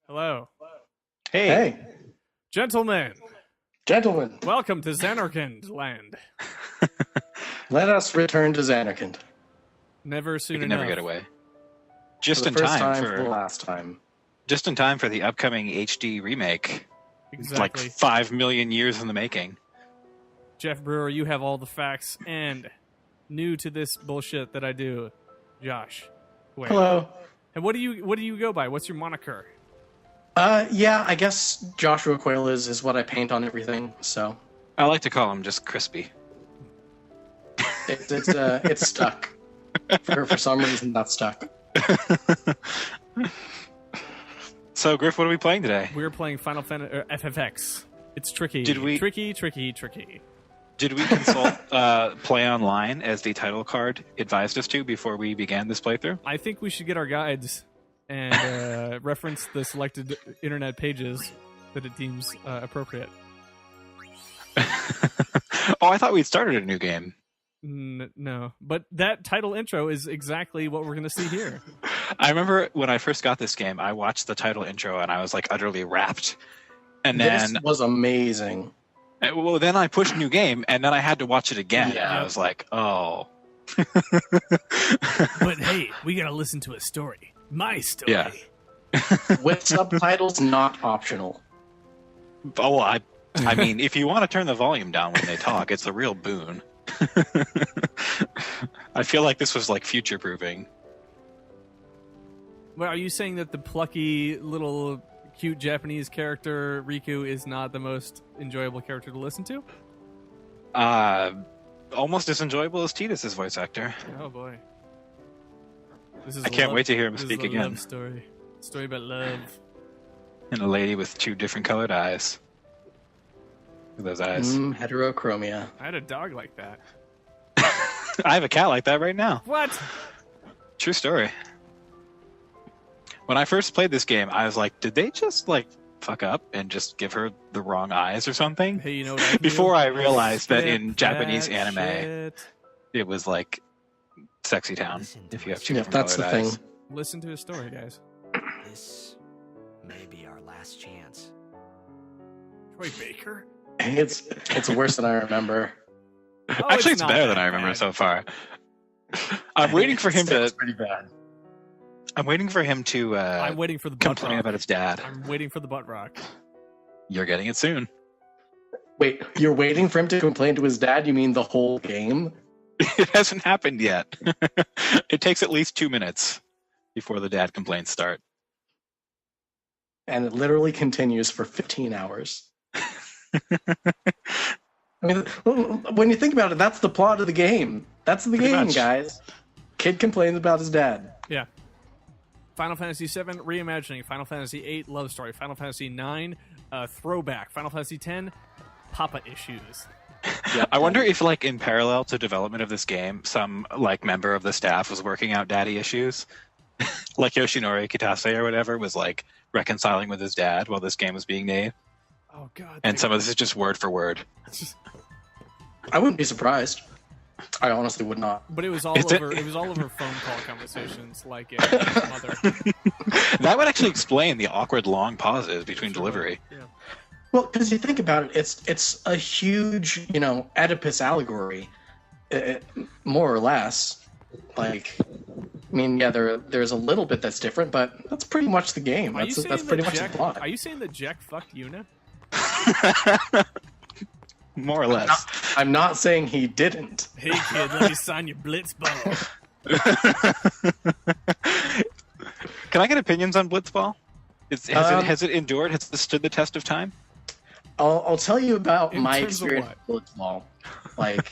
Hello. Hey. Hey, Gentlemen, gentlemen, welcome to Xanarkand land. let us return to Xanarkand. Never We soon can enough. never get away. For Just the in first time for the for last time. just in time for the upcoming HD remake. It's like Exactly. 5 million years in the making. Jeff Brewer, you have all the facts, and new to this bullshit that I do, Josh. Quail. Hello. And what do you go by? What's your moniker? Yeah, I guess Joshua Quail is what I paint on everything. So I like to call him just Crispy. it's stuck. For some reason, that's stuck. So, Griff, what are we playing today? We're playing Final Fantasy FFX. It's tricky. Did we- Tricky. Did we consult Play Online as the title card advised us to before we began this playthrough? I think we should get our guides and reference the selected internet pages that it deems appropriate. Oh, I thought we'd started a new game. No, but that title intro is exactly what we're going to see here. I remember when I first got this game, I watched the title intro and I was like utterly rapt. And This then, was amazing. then I pushed new game and then I had to watch it again. Yeah. And I was like, oh. But hey, we got to listen to a story. My story. Yeah. With subtitles not optional. Oh, I mean, if you want to turn the volume down when they talk, it's a real boon. I feel like this was like future proofing. Well, are you saying that the plucky little cute Japanese character Riku is not the most enjoyable character to listen to? Almost as enjoyable as Tidus's voice actor. Oh boy. This is I can't wait to hear him speak This is a again. love story about love. And a lady with 2 different colored eyes. Look at those eyes. Heterochromia. I had a dog like that. I have a cat like that right now. What? True story. When I first played this game, I was like, did they just like fuck up and just give her the wrong eyes or something? Hey, you know what I can Before do? I realized that in Flip Japanese that anime, shit. it was like Sexy Town. If you have 2 Yeah, different that's the colored thing. eyes. Listen to his story, guys. This may be our last chance. Troy Baker? It's worse than I remember. Oh, Actually, it's not better that than I remember bad. so far. I'm waiting for him It's to. pretty bad. I'm waiting for him to I'm waiting for the butt complain rock. about his dad. I'm waiting for the butt rock. You're getting it soon. Wait, you're waiting for him to complain to his dad? You mean the whole game? It hasn't happened yet. It takes at least 2 minutes before the dad complaints start. And it literally continues for 15 hours. I mean, when you think about it, that's the plot of the game. That's the Pretty game, much. guys. Kid complains about his dad. Yeah. Final Fantasy VII reimagining. Final Fantasy VIII love story. Final Fantasy IX throwback. Final Fantasy X Papa issues. I wonder if, like, in parallel to development of this game, some like member of the staff was working out daddy issues, like Yoshinori Kitase or whatever was like reconciling with his dad while this game was being made, Oh god. and some of this is just word for word. I wouldn't be surprised. I honestly would not. But it was all Is it- over. It was all over phone call conversations, like a mother. That would actually explain the awkward long pauses between delivery. Yeah. Well, because you think about it, it's a huge, Oedipus allegory, more or less. Like, I mean, yeah, there's a little bit that's different, but that's pretty much the game. Are you That's saying pretty that much Jack, the plot. Are you saying that Jack fucked Yuna? More or less. I'm not saying he didn't. Hey kid, let me sign your Blitzball. Can I get opinions on Blitzball? Has it endured? Has it stood the test of time? I'll tell you about In my terms of experience with Blitzball. Like,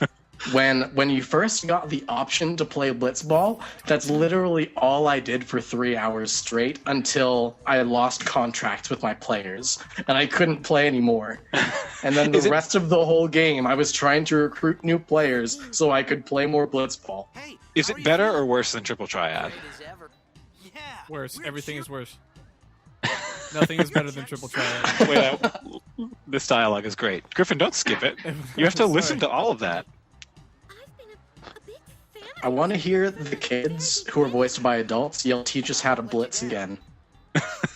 when you first got the option to play Blitzball, that's literally all I did for 3 hours straight until I lost contracts with my players, and I couldn't play anymore. And then the rest of the whole game, I was trying to recruit new players so I could play more Blitzball. Hey, Is how it are better you or worse than Triple Triad? feeling? Great as ever. Yeah. Worse. we're Everything is cheering- worse. Nothing is better than Triple Triad. Wait, this dialogue is great. Griffin, don't skip it. You have to listen to all of that. I've been a big fan of I want to hear the kids who are voiced by adults yell, "Teach us how to blitz again."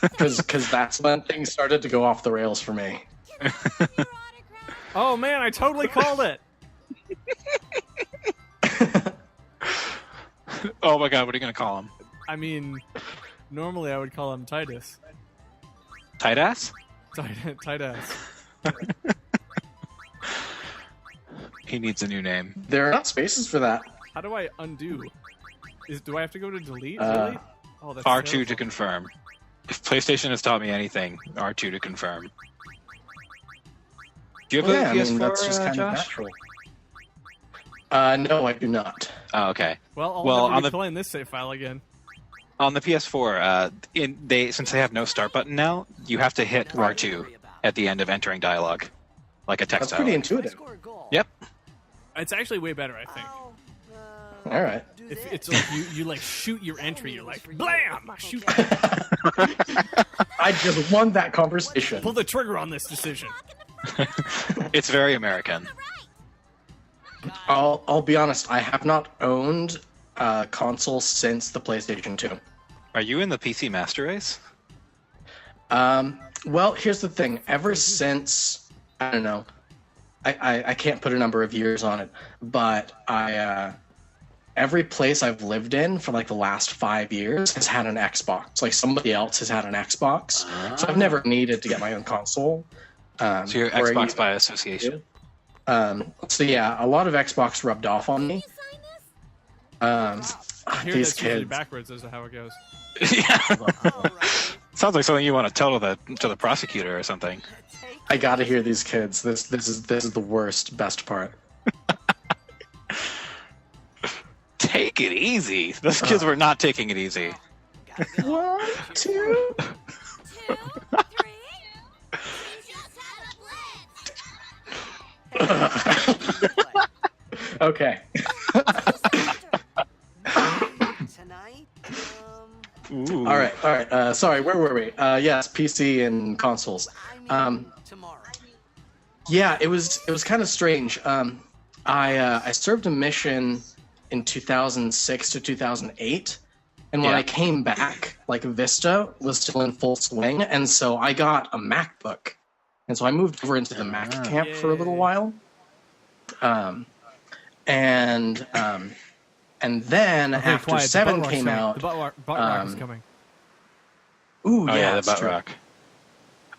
because that's when things started to go off the rails for me. Oh man, I totally called it. Oh my god, what are you gonna call him? I mean, normally I would call him Titus. Tight ass? Tight ass. He needs a new name. There are not spaces for that. How do I undo? Do I have to go to delete? Really? Oh, that's R2 terrible. to confirm. If PlayStation has taught me anything, R2 to confirm. Do you have Yeah, a I PS4, mean, that's just kind of Josh? natural. No, I do not. Oh, okay. Well, I'll Well, never on be the- playing this save file again. On the PS4, since they have no start button now, you have to hit R2 at the end of entering dialogue, like a text That's pretty dialogue. intuitive. Yep. It's actually way better, I think. All right. If it's like you like shoot your entry, you're like blam, shoot. I just won that conversation. Pull the trigger on this decision. It's very American. I'll be honest. I have not owned a console since the PlayStation 2. Are you in the PC Master Race? Well, here's the thing. Ever since, I don't know, I can't put a number of years on it, but every place I've lived in for like the last 5 years has had an Xbox. Like somebody else has had an Xbox, so I've never needed to get my own console. So you're where Xbox you- by association. So yeah, a lot like something rubbed off on me. I hear These that's usually kids. backwards as to how it goes. Sounds like something you want to tell to the prosecutor or something. I gotta hear these kids. This is the best part. Take it easy. Those kids were not taking it easy. 1, 2. 2, 3. Just had a blitz. Okay. Tonight? Ooh. All right. Sorry, where were we? Yes, PC and consoles. Tomorrow. Yeah, it was kind of strange. I served a mission in 2006 to 2008, and when Yeah. I came back, like Vista was still in full swing, and so I got a MacBook, and so I moved over into the Mac camp for a little while. And then Okay, after quiet, the 7 butt rock's came coming. out, The butt rock is coming. ooh, Oh yeah, yeah, the that's butt true. rock.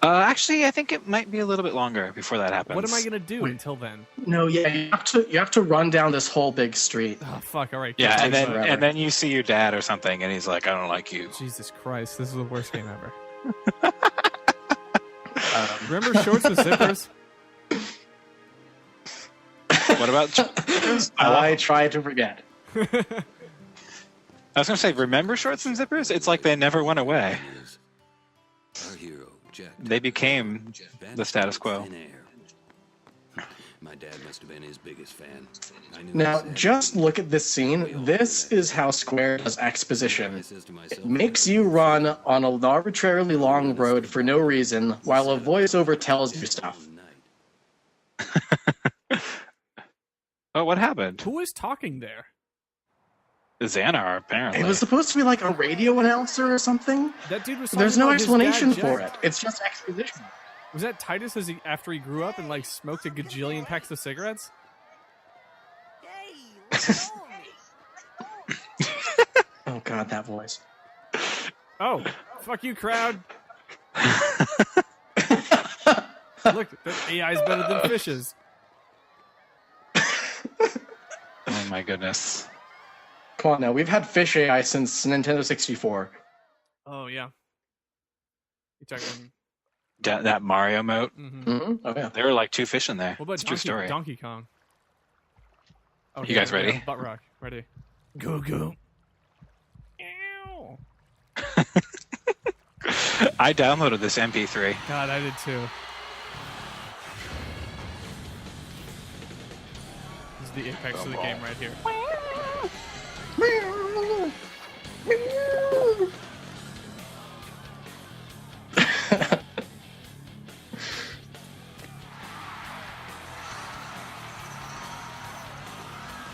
Actually, I think it might be a little bit longer before that happens. What am I gonna do until then? No, yeah, you have to run down this whole big street. Oh fuck! All right. Yeah, keep and going. then forever. and then you see your dad or something, and he's like, "I don't like you." Jesus Christ, this is the worst game ever. Um, Remember shorts with zippers? What about? I try to forget. I was gonna say, remember shorts and zippers? It's like they never went away. Our hero, Jack, They became the status quo. thin air. My dad must have been his biggest fan. I knew Now, his dad. just look at this scene. This is how Square does exposition. I says to myself, It makes you run on an arbitrarily long road for no reason, while a voiceover tells you stuff. Oh, what happened? Who is talking there? Xanar, apparently. It was supposed to be like a radio announcer or something. That dude was. Talking There's no about his explanation dad, for Jack. it. It's just exposition. Was that Titus after he grew up and like smoked a gajillion packs of cigarettes? Hey, let go. Oh god, that voice. Oh, fuck you, crowd! Look, the AI's better than fishes. Oh my goodness. Come on now, we've had fish AI since Nintendo 64. Oh yeah. You talking? That Mario moat. Mm-hmm. Oh yeah. There were like 2 fish in there. What about It's a true story. Donkey Kong? Oh, You guys ready? Butt rock, ready? Go go. Ew. I downloaded this MP3. God, I did too. This is the apex of the game right here.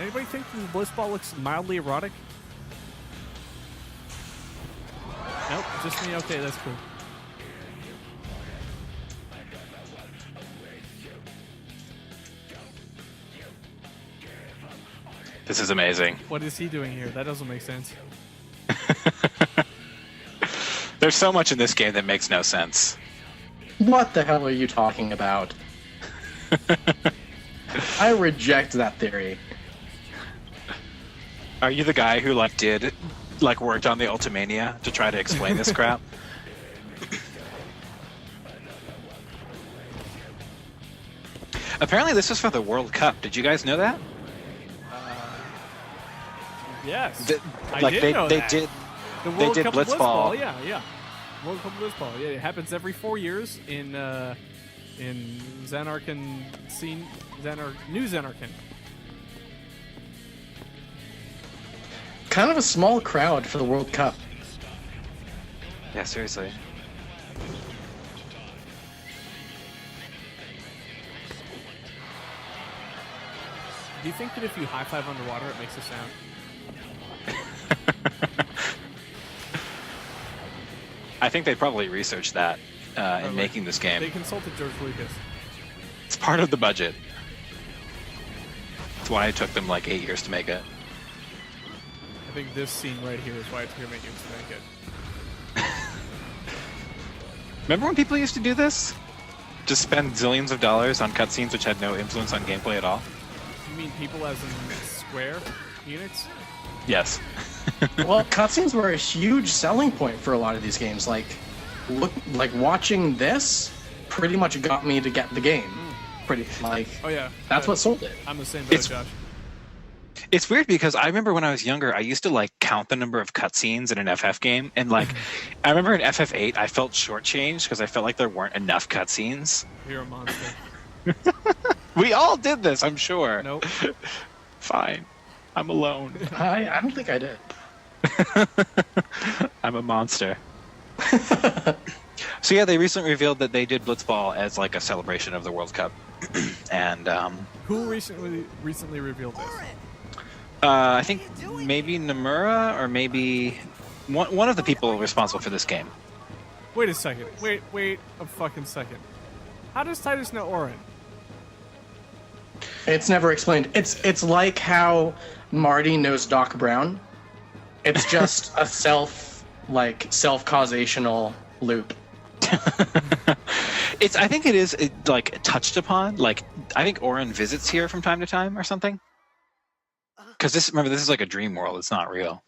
Anybody think the Blitzball looks mildly erotic? Nope, just me. Okay, that's cool. This is amazing. What is he doing here? That doesn't make sense. There's so much in this game that makes no sense. What the hell are you talking about? I reject that theory. Are you the guy who worked on the Ultimania to try to explain this crap? Apparently this was for the World Cup. Did you guys know that? Yes. They did know that. did The World did Cup Blitzball. Yeah. World Cup Blitzball. Yeah, it happens every 4 years in Zanarkand scene. New Zanarkand. Kind of a small crowd for the World Cup. Yeah, seriously. Do you think that if you high five underwater, it makes a sound? I think they probably researched that in making this game. They consulted George Lucas. It's part of the budget. That's why it took them like 8 years to make it. I think this scene right here is why it took him 8 years to make it. Remember when people used to do this? Just spend zillions of dollars on cutscenes which had no influence on gameplay at all? You mean people as in Square Enix? Yes. Well, cutscenes were a huge selling point for a lot of these games. Like watching this pretty much got me to get the game. Oh yeah. That's what sold it. I'm the same boat, Josh. It's weird because I remember when I was younger, I used to count the number of cutscenes in an FF game, and I remember in FF8 I felt shortchanged because I felt like there weren't enough cutscenes. You're a monster. We all did this, I'm sure. Nope. Fine. I'm alone. I don't think I did. I'm a monster. So yeah, they recently revealed that they did Blitzball as a celebration of the World Cup, and Who recently revealed this? I think maybe Nomura or maybe one of the people responsible for this game. Wait a second. Wait a fucking second. How does Titus know Orin? It's never explained. It's like how Marty knows Doc Brown. It's just a self-causational loop. I think it is touched upon. I think Orin visits here from time to time or something. Because this is like a dream world. It's not real.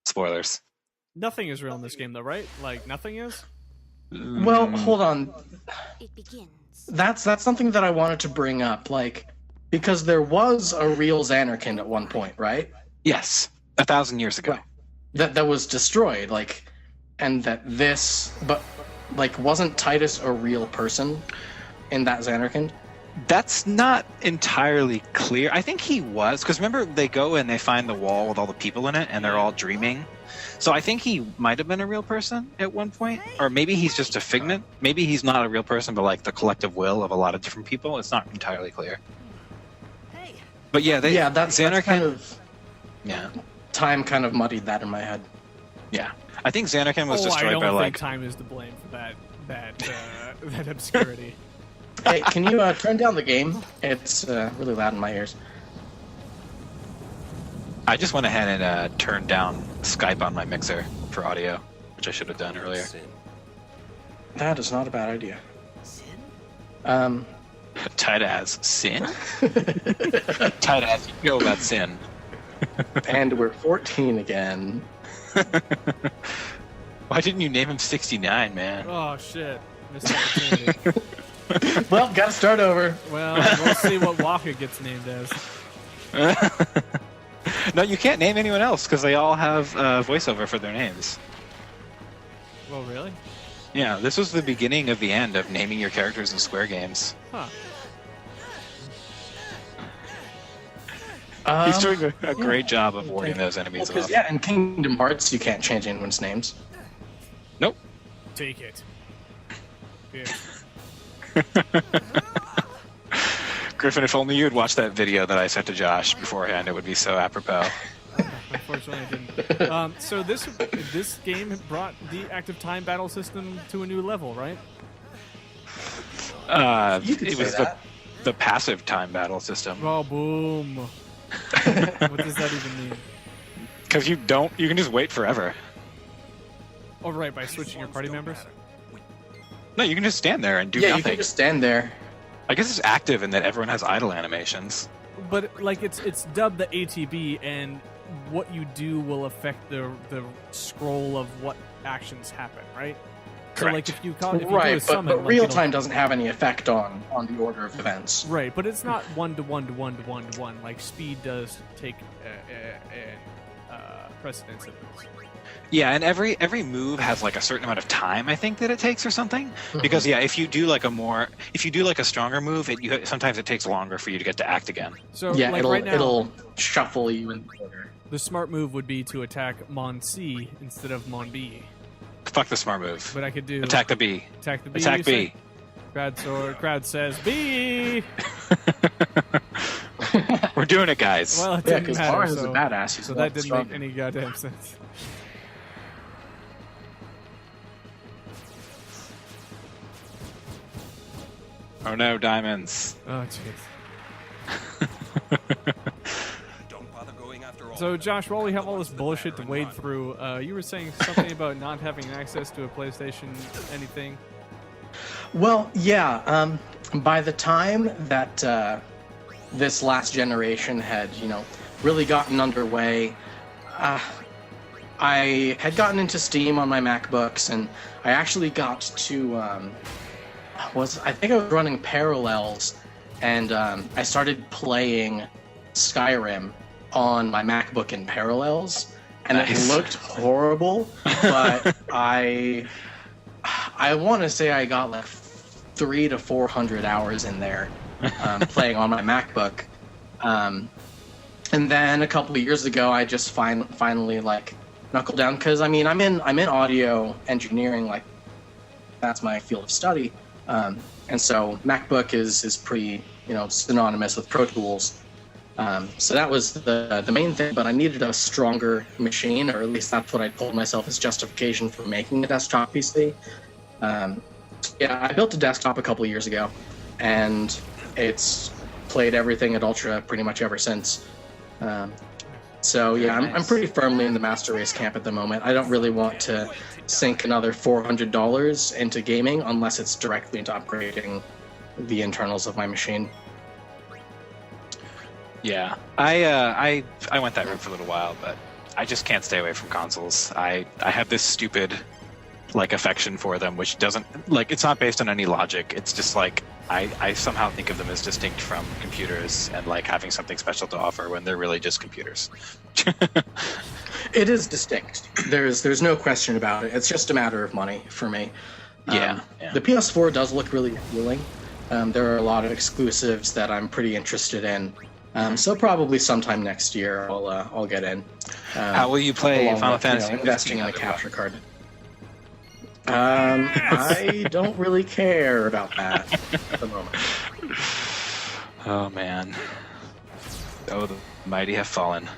Spoilers. Nothing is real in this game, though, right? Nothing is. Well, hold on. It begins. That's something that I wanted to bring up. Because there was a real Zanarkand at one point, right? Yes, 1,000 years ago. Right. That was destroyed, and that wasn't Titus a real person in that Zanarkand? That's not entirely clear. I think he was, because remember they go and they find the wall with all the people in it, and they're all dreaming. So I think he might have been a real person at one point, or maybe he's just a figment. Maybe he's not a real person, but the collective will of a lot of different people. It's not entirely clear. But yeah, that's kind of yeah. Time kind of muddied that in my head. Yeah, I think Zanarkand was I destroyed don't by think time is to blame for that obscurity. Hey, can you turn down the game? It's really loud in my ears. I just went ahead and turned down Skype on my mixer for audio, which I should have done earlier. Sin. That is not a bad idea. Sin? Tight as sin. Tight as you know about sin. And we're 14 again. Why didn't you name him 69, man? Oh shit! Missed opportunity. Well, gotta start over. Well, we'll see what Waka gets named as. No, you can't name anyone else because they all have voiceover for their names. Well, really? Yeah, this was the beginning of the end of naming your characters in Square games. Huh. He's doing a great job of warding those enemies off. Because in Kingdom Hearts you can't change anyone's names. Nope. Take it. Yeah. Griffin, if only you had watched that video that I sent to Josh beforehand, it would be so apropos. Unfortunately, I didn't. So this game brought the active time battle system to a new level, right? You could it say was that. the passive time battle system. Oh, boom. What does that even mean? Because you can just wait forever. Oh, right, by switching your party members? No, you can just stand there and do Yeah, nothing. you can just stand there. I guess it's active in that everyone has idle animations. But like it's dubbed the ATB, and what you do will affect the scroll of what actions happen, right? So like if you do a Right, summon, but like, real it'll- time doesn't have any effect on the order of events. Right, but it's not 1 to 1 to 1 to 1 to 1. Like speed does take precedence of this. Yeah, and every move has like a certain amount of time I think that it takes or something. Because yeah, if you do like a stronger move, sometimes it takes longer for you to get to act again. So Yeah, like it'll right now, it'll shuffle you in order. the smart move would be to attack Mon C instead of Mon B. Fuck the smart move. But I could do Attack the B. Attack the B. Attack you B. say? Crowd says B. We're doing it, guys. Well, it Yeah, didn't because matter. Mars is a So, badass. He's so a that lot didn't stronger. make any goddamn sense. Oh no, diamonds. Oh jeez. Don't bother going after all. So, Josh, while we have all this bullshit to wade through, you were saying something about not having access to a PlayStation anything. Well, yeah. By the time that this last generation had, really gotten underway, I had gotten into Steam on my MacBooks, and I actually got to I think I was running Parallels, and I started playing Skyrim on my MacBook in Parallels, and Nice. it looked horrible, but I want to say I got like 300 to 400 hours in there playing on my MacBook. And then a couple of years ago, I just finally like knuckled down, because I'm in audio engineering, like that's my field of study, and so MacBook is pretty synonymous with Pro Tools. So that was the main thing, but I needed a stronger machine, or at least that's what I told myself as justification for making a desktop PC. Yeah, I built a desktop a couple of years ago, and it's played everything at Ultra pretty much ever since. So yeah, I'm pretty firmly in the Master Race camp at the moment. I don't really want to sink another $400 into gaming unless it's directly into upgrading the internals of my machine. Yeah, I went that route for a little while, but I just can't stay away from consoles. I have this stupid like affection for them, which doesn't like it's not based on any logic. It's just like I somehow think of them as distinct from computers and like having something special to offer when they're really just computers. It is distinct. There's no question about it. It's just a matter of money for me. Yeah. The PS4 does look really appealing. There are a lot of exclusives that I'm pretty interested in. So probably sometime next year I'll get in. How will you play along Final with, Fantasy? investing in a capture card. I don't really care about that at the moment. Oh man. Oh, the mighty have fallen.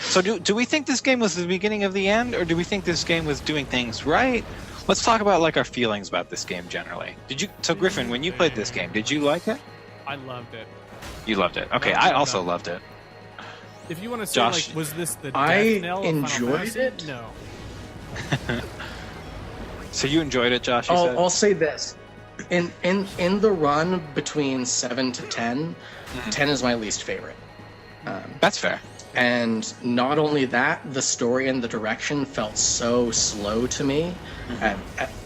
So do we think this game was the beginning of the end, or do we think this game was doing things right? Let's talk about like our feelings about this game generally. So Griffin, when you played this game, did you like it? I loved it. You loved it. Okay, No, I no, also no. loved it. If you want to say, Josh, like, was this the I death knell of Final enjoyed Fantasy? it. No. So you enjoyed it, Josh? You said? I'll say this. In the run between 7 to 10, 10 is my least favorite. That's fair. And not only that, the story and the direction felt so slow to me at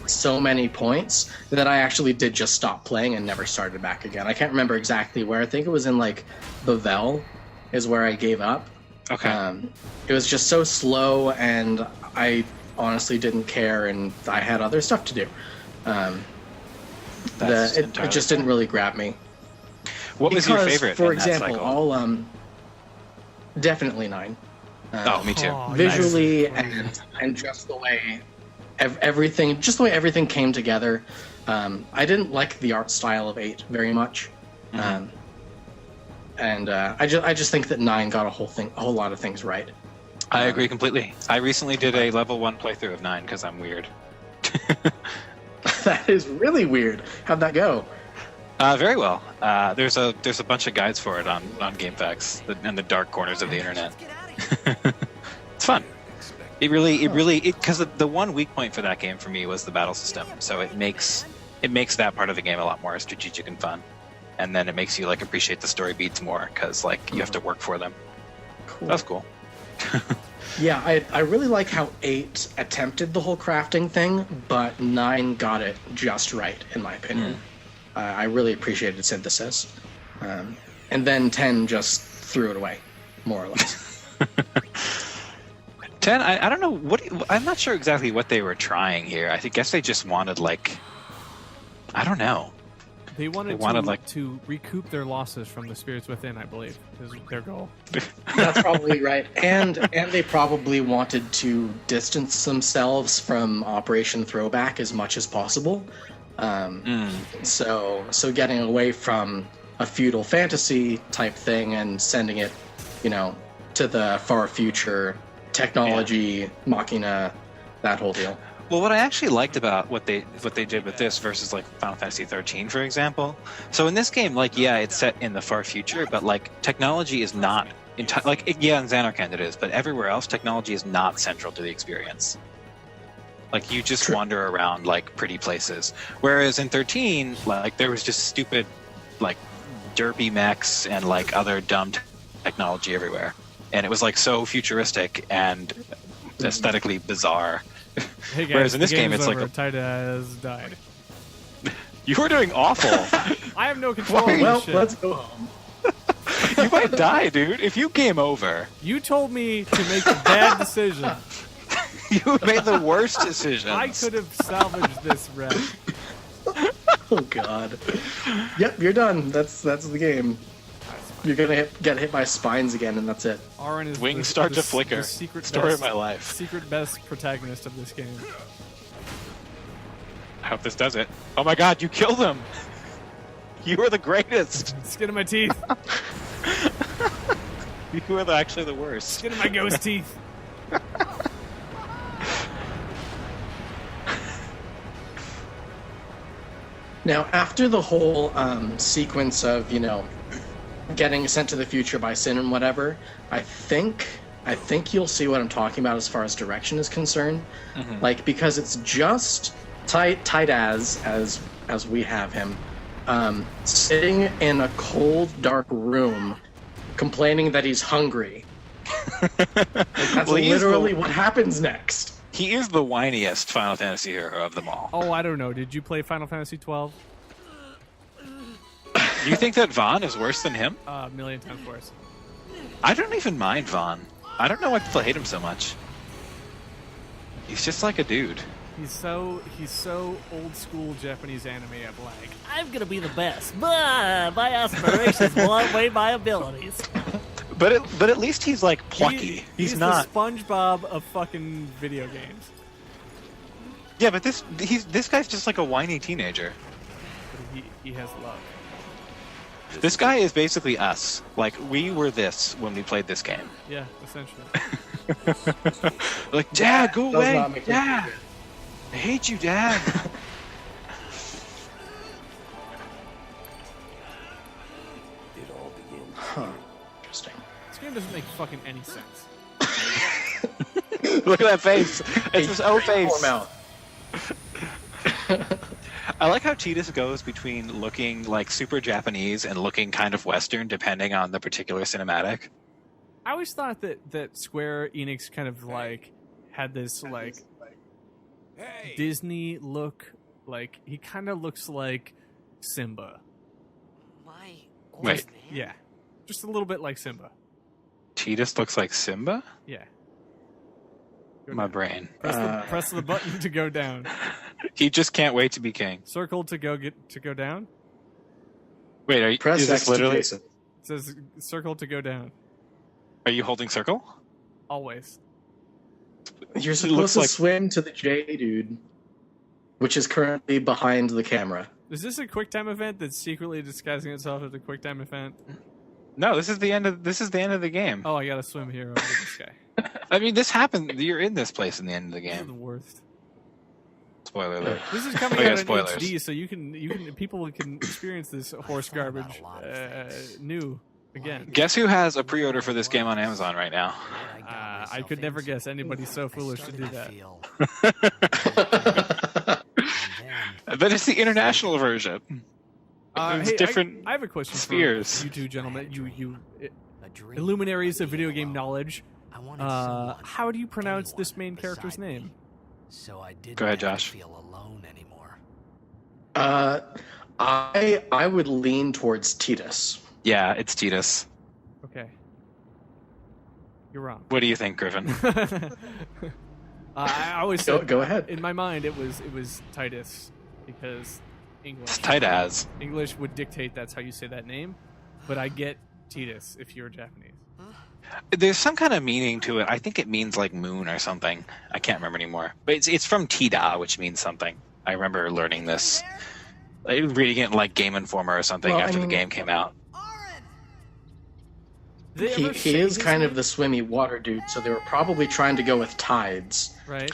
so many points that I actually did just stop playing and never started back again. I can't remember exactly where. I think it was in like Bavel is where I gave up. Okay. It was just so slow, and I honestly didn't care, and I had other stuff to do. That's It entirely just didn't really grab me. What was your Because, favorite? For in that example, cycle? I'll definitely 9. Oh, me too. Oh, Visually nice. and just the way everything came together. I didn't like the art style of 8 very much. And I just think that 9 got a whole lot of things right. I agree completely. I recently did a level 1 playthrough of 9 because I'm weird. That is really weird. How'd that go? Very well. There's a bunch of guides for it on GameFAQs and the dark corners of the internet. It's fun. It really because the one weak point for that game for me was the battle system. So it makes that part of the game a lot more strategic and fun, and then it makes you like appreciate the story beats more because like you have to work for them. Cool. That's cool. Yeah, I really like how 8 attempted the whole crafting thing, but 9 got it just right, in my opinion. I really appreciated synthesis. And then 10 just threw it away, more or less. 10, I don't know, I'm not sure exactly what they were trying here. I guess they just wanted, like, I don't know. They wanted to recoup their losses from the spirits within, I believe, is their goal. That's probably right. And they probably wanted to distance themselves from Operation Throwback as much as possible. So getting away from a feudal fantasy type thing and sending it, to the far future, technology, machina, that whole deal. Well, what I actually liked about what they did with this versus like Final Fantasy 13, for example. So in this game, like, yeah, it's set in the far future, but like technology is not in Xanarkand it is, but everywhere else, technology is not central to the experience. Like you just wander around like pretty places, whereas in 13, like there was just stupid, like derpy mechs and like other dumb technology everywhere, and it was like so futuristic and aesthetically bizarre. Hey guys, whereas in this game, it's over. like Tide has died. You were doing awful. I have no control. Well, of this shit. let's go home. You might die, dude. If you game over, You told me to make a bad decision. you made the worst decision. I could have salvaged this wreck. Oh god. Yep, you're done. That's the game. You're gonna get hit by spines again, and that's it. Aaron is Wings start to flicker. The secret Story best, of my life. Secret best protagonist of this game. I hope this does it. Oh my god, you killed him! You were the greatest! Skin of my teeth. You were actually the worst. Skin of my ghost teeth. Now, after the whole sequence of, getting sent to the future by Sin and whatever, I think you'll see what I'm talking about as far as direction is concerned. Mm-hmm. Like, because it's just Tidaz, as we have him, sitting in a cold, dark room, complaining that he's hungry. That's literally what happens next. He is the whiniest Final Fantasy hero of them all. Oh, I don't know. Did you play Final Fantasy 12? Do you think that Vaughn is worse than him? A million times worse. I don't even mind Vaughn. I don't know why people hate him so much. He's just like a dude. He's so old school Japanese anime of like, I'm gonna be the best, but my aspirations will outweigh my abilities. But at least he's like plucky. He's not the SpongeBob of fucking video games. Yeah, but this guy's just like a whiny teenager. But he has love. This guy is basically us. Like, we were this when we played this game. Yeah, essentially. Like, Dad, go away! Not make Dad! I hate you, Dad! It all begins. Huh. Interesting. This game doesn't make fucking any sense. Look at that face! It's his own face! Poor mouth. I like how Tidus goes between looking like super Japanese and looking kind of Western, depending on the particular cinematic. I always thought that Square Enix kind of like had this like Disney look. Like he kind of looks like Simba. My Wait. man. Yeah, just a little bit like Simba. Tidus looks like Simba? Yeah. Go My down. brain. Press the button to go down. He just can't wait to be king. Circle to go down. Wait, is Press this X to literally? Jason. It says circle to go down. Are you holding circle? Always. You're It supposed looks to like- swim to the J, dude, which is currently behind the camera. Is this a QuickTime event that's secretly disguising itself as a QuickTime event? No, this is the end of the game. Oh, I gotta swim here over this guy. I mean, this happened. You're in this place in the end of the This is game. the worst. spoiler alert. This is coming Oh, yeah, out in spoilers. HD, so people can experience this horse garbage new again. Guess who has a pre-order for this game on Amazon right now? I could never guess anybody so foolish to do that. But it's the international version. There's Hey, different I have a question spheres. for you two gentlemen. You illuminaries of video game knowledge. How do you pronounce this main character's name? So I didn't Go ahead, have to Josh. feel alone anymore. I would lean towards Titus. Yeah, it's Titus. Okay. You're wrong. What do you think, Griffin? I always said, Go ahead. in my mind it was Titus because It's tight as. English would dictate that's how you say that name, but I get Titus if you're Japanese. There's some kind of meaning to it. I think it means like moon or something. I can't remember anymore. But it's from Tida, which means something. I remember learning this, reading it in like Game Informer or something Well, after I mean- the game came out. Did they ever He say is his kind name? of the swimmy water dude, so they were probably trying to go with tides. right.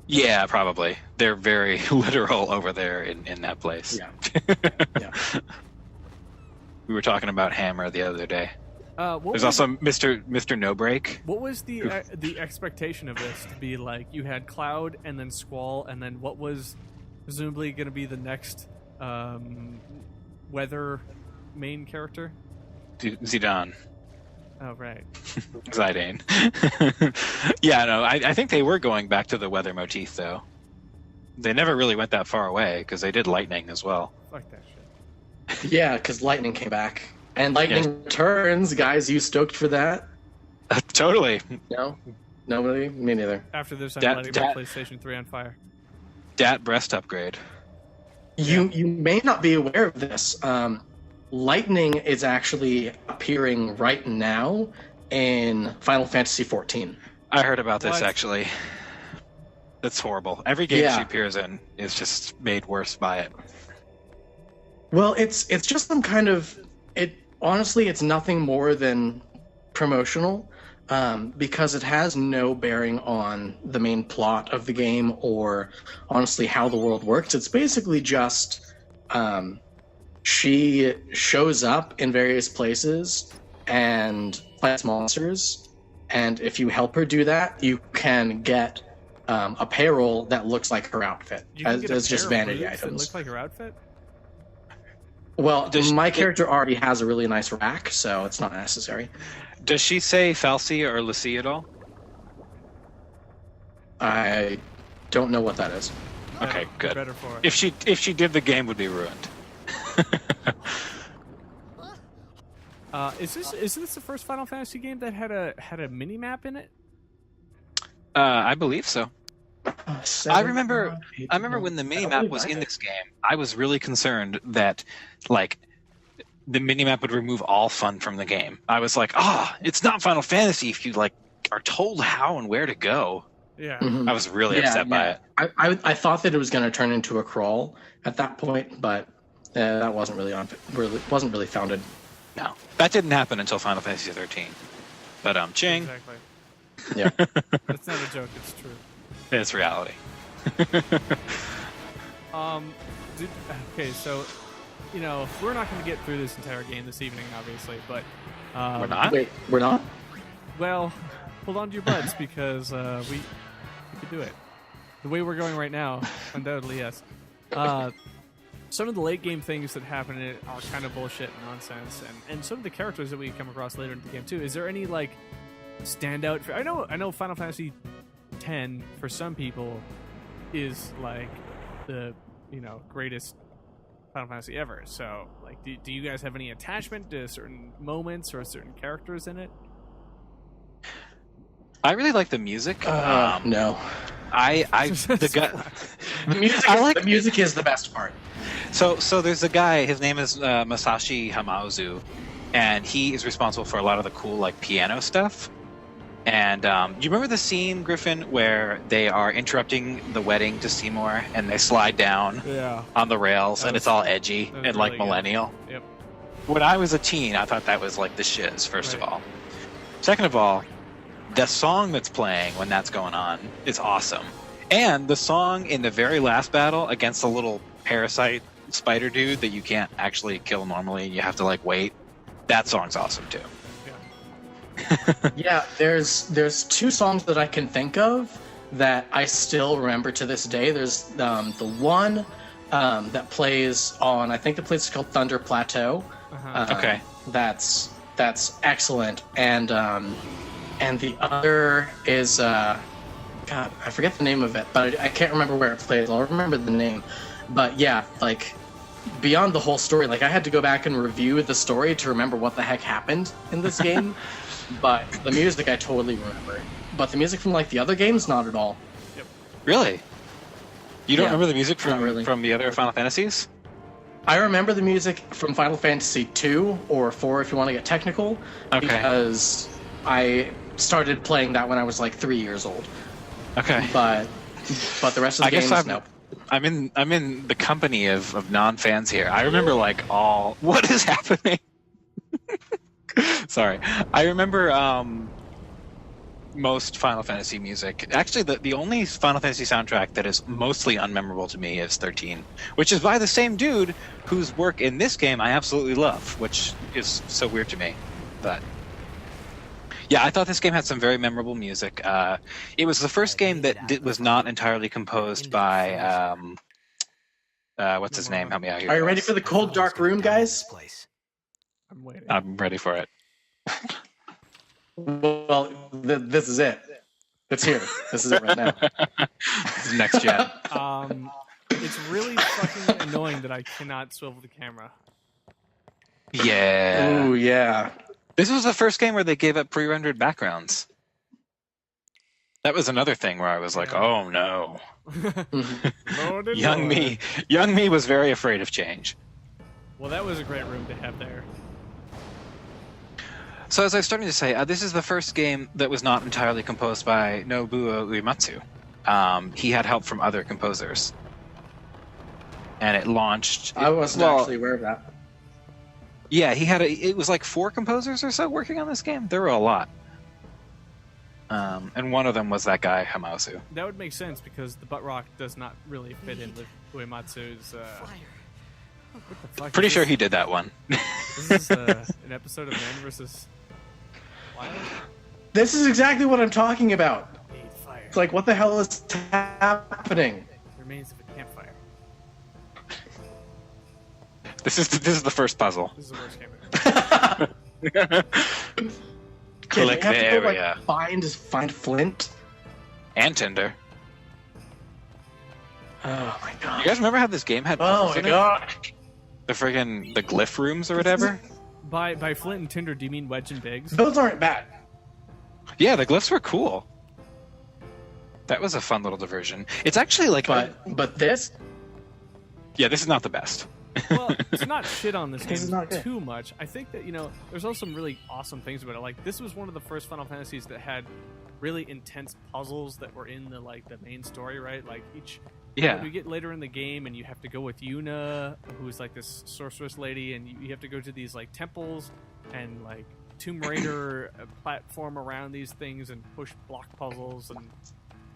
Yeah, probably. They're very literal over there in that place. Yeah. Yeah. We were talking about Hammer the other day. What There's was, also Mr. No Break. what was the expectation of this to be like? You had Cloud and then Squall, and then what was presumably going to be the next weather main character? Zidane. Oh, right. Zidane. Yeah, no, I think they were going back to the weather motif, though. They never really went that far away, because they did lightning as well. Fuck that shit. Yeah, because lightning came back. And lightning returns, guys. You stoked for that? Totally. No? Nobody? Me neither. After this, I'm Dat- lighting dat- my PlayStation 3 on fire. Dat breast upgrade. You may not be aware of this. Lightning is actually appearing right now in Final Fantasy XIV. I heard about this, What? actually. That's horrible. Every game Yeah. she appears in is just made worse by it. Well, it's just some kind of honestly, it's nothing more than promotional, because it has no bearing on the main plot of the game or honestly how the world works. It's basically just she shows up in various places and fights monsters, and if you help her do that, you can get a payroll that looks like her outfit You can as get a just pair of vanity boobs that items. look like her outfit. Well, Does my she- character already has a really nice rack, so it's not necessary. Does she say Falsey or Lucy at all? I don't know what that is. Okay, Better- good. Better for it. If she did, the game would be ruined. Is this the first Final Fantasy game that had a mini map in it? I believe so. I remember when the I minimap believe was I in did. this game, I was really concerned that, like, the minimap would remove all fun from the game. I was like, it's not Final Fantasy if you, like, are told how and where to go. Yeah. Mhm. I was really upset by it. I thought that it was going to turn into a crawl at that point, but that wasn't wasn't really founded. No, that didn't happen until Final Fantasy 13. But Ching, Exactly. Yeah. That's not a joke. It's true. it's reality. Okay, so we're not going to get through this entire game this evening, obviously, but We're not. Wait, we're not? well, hold on to your butts because we could do it. The way we're going right now, undoubtedly, yes. Some of the late game things that happen in it are kind of bullshit and nonsense, and some of the characters that we come across later in the game too. Is there any like standout? I know Final Fantasy X for some people is like the greatest Final Fantasy ever. So like, do you guys have any attachment to certain moments or certain characters in it? I really like the music. No. The guy. The music is the best part. So there's a guy. His name is Masashi Hamauzu, and he is responsible for a lot of the cool like piano stuff. And do you remember the scene, Griffin, where they are interrupting the wedding to Seymour and they slide down Yeah. on the rails and it's all edgy that was and like really good. millennial? Yep. When I was a teen, I thought that was like the shiz. First of Right. all, second of all, the song that's playing when that's going on is awesome. And the song in the very last battle against the little parasite spider dude that you can't actually kill normally, you have to like wait. That song's awesome too. Yeah, there's two songs that I can think of that I still remember to this day. There's the one that plays on, I think the place is called Thunder Plateau. Okay. That's excellent. And the other is God, I forget the name of it, but I can't remember where it plays. I'll remember the name. But yeah, like beyond the whole story, like I had to go back and review the story to remember what the heck happened in this game. But the music I totally remember. But the music from like the other games, not at all. Yep. Really? You don't Yeah, remember the music not really. from the other Final Fantasies? I remember the music from Final Fantasy 2 or 4 if you want to get technical, Okay. because I started playing that when I was like 3 years old. Okay. But the rest of the I guess games, no. I'm in the company of non-fans here. I remember like all what is happening. Sorry. I remember most Final Fantasy music. Actually, the only Final Fantasy soundtrack that is mostly unmemorable to me is 13, which is by the same dude whose work in this game I absolutely love, which is so weird to me. But yeah, I thought this game had some very memorable music. It was the first game that was not entirely composed by what's his name? Help me out here. Are you ready for the cold, dark room, guys? I'm waiting. I'm ready for it. Well, this is it. It's here. This is it right now. This is next gen. It's really fucking annoying that I cannot swivel the camera. Yeah. Ooh, yeah. This was the first game where they gave up pre-rendered backgrounds. That was another thing where I was like, "Oh no." Lord and Young me was very afraid of change. Well, that was a great room to have there. So as I was starting to say, this is the first game that was not entirely composed by Nobuo Uematsu. He had help from other composers. And it launched... I wasn't actually aware of that. Yeah, it was like 4 composers or so working on this game. There were a lot. And one of them was that guy, Hamasu. That would make sense because the butt rock does not really fit in with Uematsu's... what the fuck Pretty is sure this? he did that one. This is an episode of Man vs. Wild? This is exactly what I'm talking about. Need fire. It's like, what the hell is happening? Remains of a campfire. This is the first puzzle. This is the worst game ever. Click you have the to go, area. like, find Flint. And Tinder. Oh my god. You guys remember how this game had Oh puzzles my in it? god. The glyph rooms or whatever? By Flint and Tinder, do you mean Wedge and Biggs? Those aren't bad. Yeah, the glyphs were cool. That was a fun little diversion. It's actually like... But this? Yeah, this is not the best. Well, to not shit on this This is not game good. too much, I think that, there's also some really awesome things about it. Like, this was one of the first Final Fantasies that had really intense puzzles that were in the main story, right? Like, Yeah. When you get later in the game and you have to go with Yuna, who's like this sorceress lady, and you have to go to these like temples and like Tomb Raider platform around these things and push block puzzles and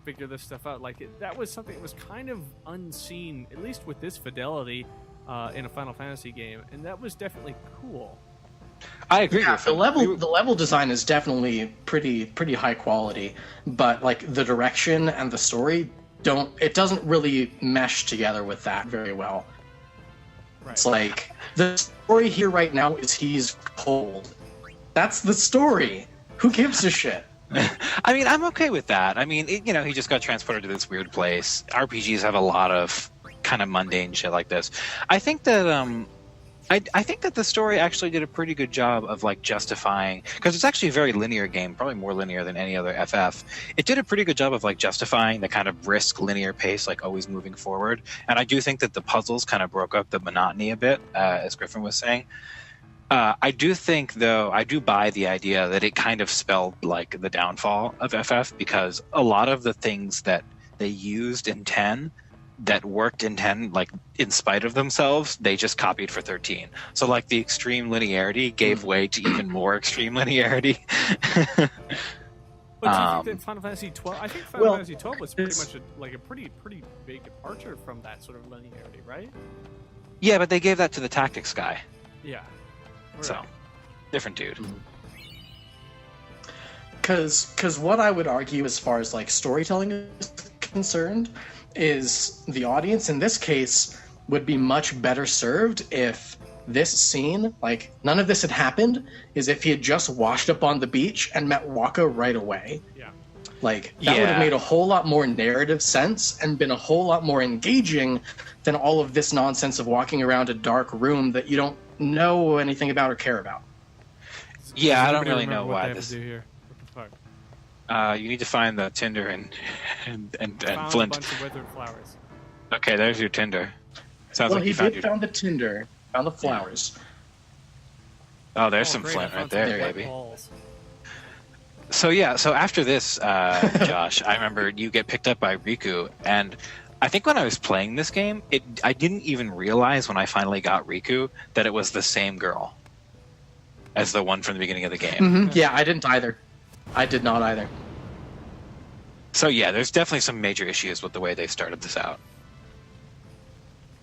figure this stuff out. Like that was something that was kind of unseen, at least with this fidelity, in a Final Fantasy game, and that was definitely cool. I agree Yeah, with the you. level design is definitely pretty high quality, but like the direction and the story doesn't really mesh together with that very well. Right. It's like the story here right now is he's cold. That's the story. Who gives a shit? I mean, I'm okay with that. I mean, he just got transported to this weird place. RPGs have a lot of kind of mundane shit like this. I think that I think that the story actually did a pretty good job of like justifying, because it's actually a very linear game, probably more linear than any other FF. It did a pretty good job of like justifying the kind of brisk linear pace, like always moving forward. And I do think that the puzzles kind of broke up the monotony a bit, as Griffin was saying. I do think, though, I do buy the idea that it kind of spelled like the downfall of FF, because a lot of the things that they used in 10 that worked in 10, like in spite of themselves, they just copied for 13. So like the extreme linearity gave way to even more extreme linearity. But do you think that Final Fantasy 12? I think Final Well, Fantasy 12 was pretty it's- much a pretty big departure from that sort of linearity, right? Yeah, but they gave that to the tactics guy, Yeah. so Right. different dude. Because what I would argue as far as like storytelling is concerned is the audience in this case would be much better served if this scene, like none of this had happened, is if he had just washed up on the beach and met Waka right away. Yeah. Like that would have Yeah. made a whole lot more narrative sense and been a whole lot more engaging than all of this nonsense of walking around a dark room that you don't know anything about or care about. Yeah, Does I don't anybody really remember know what why they have this. to do here. What the fuck? You need to find the Tinder and Found Flint. a bunch of withered flowers. Okay, there's your Tinder. Sounds Well, like he you found did your. found the Tinder, found the flowers. Oh, there's Oh, some great, Flint I right found some there, black baby. balls. So yeah, so after this, Josh, I remember you get picked up by Riku, and I think when I was playing this game, I didn't even realize when I finally got Riku that it was the same girl as the one from the beginning of the game. Mm-hmm. Yeah, I didn't either. I did not either. So yeah, there's definitely some major issues with the way they started this out.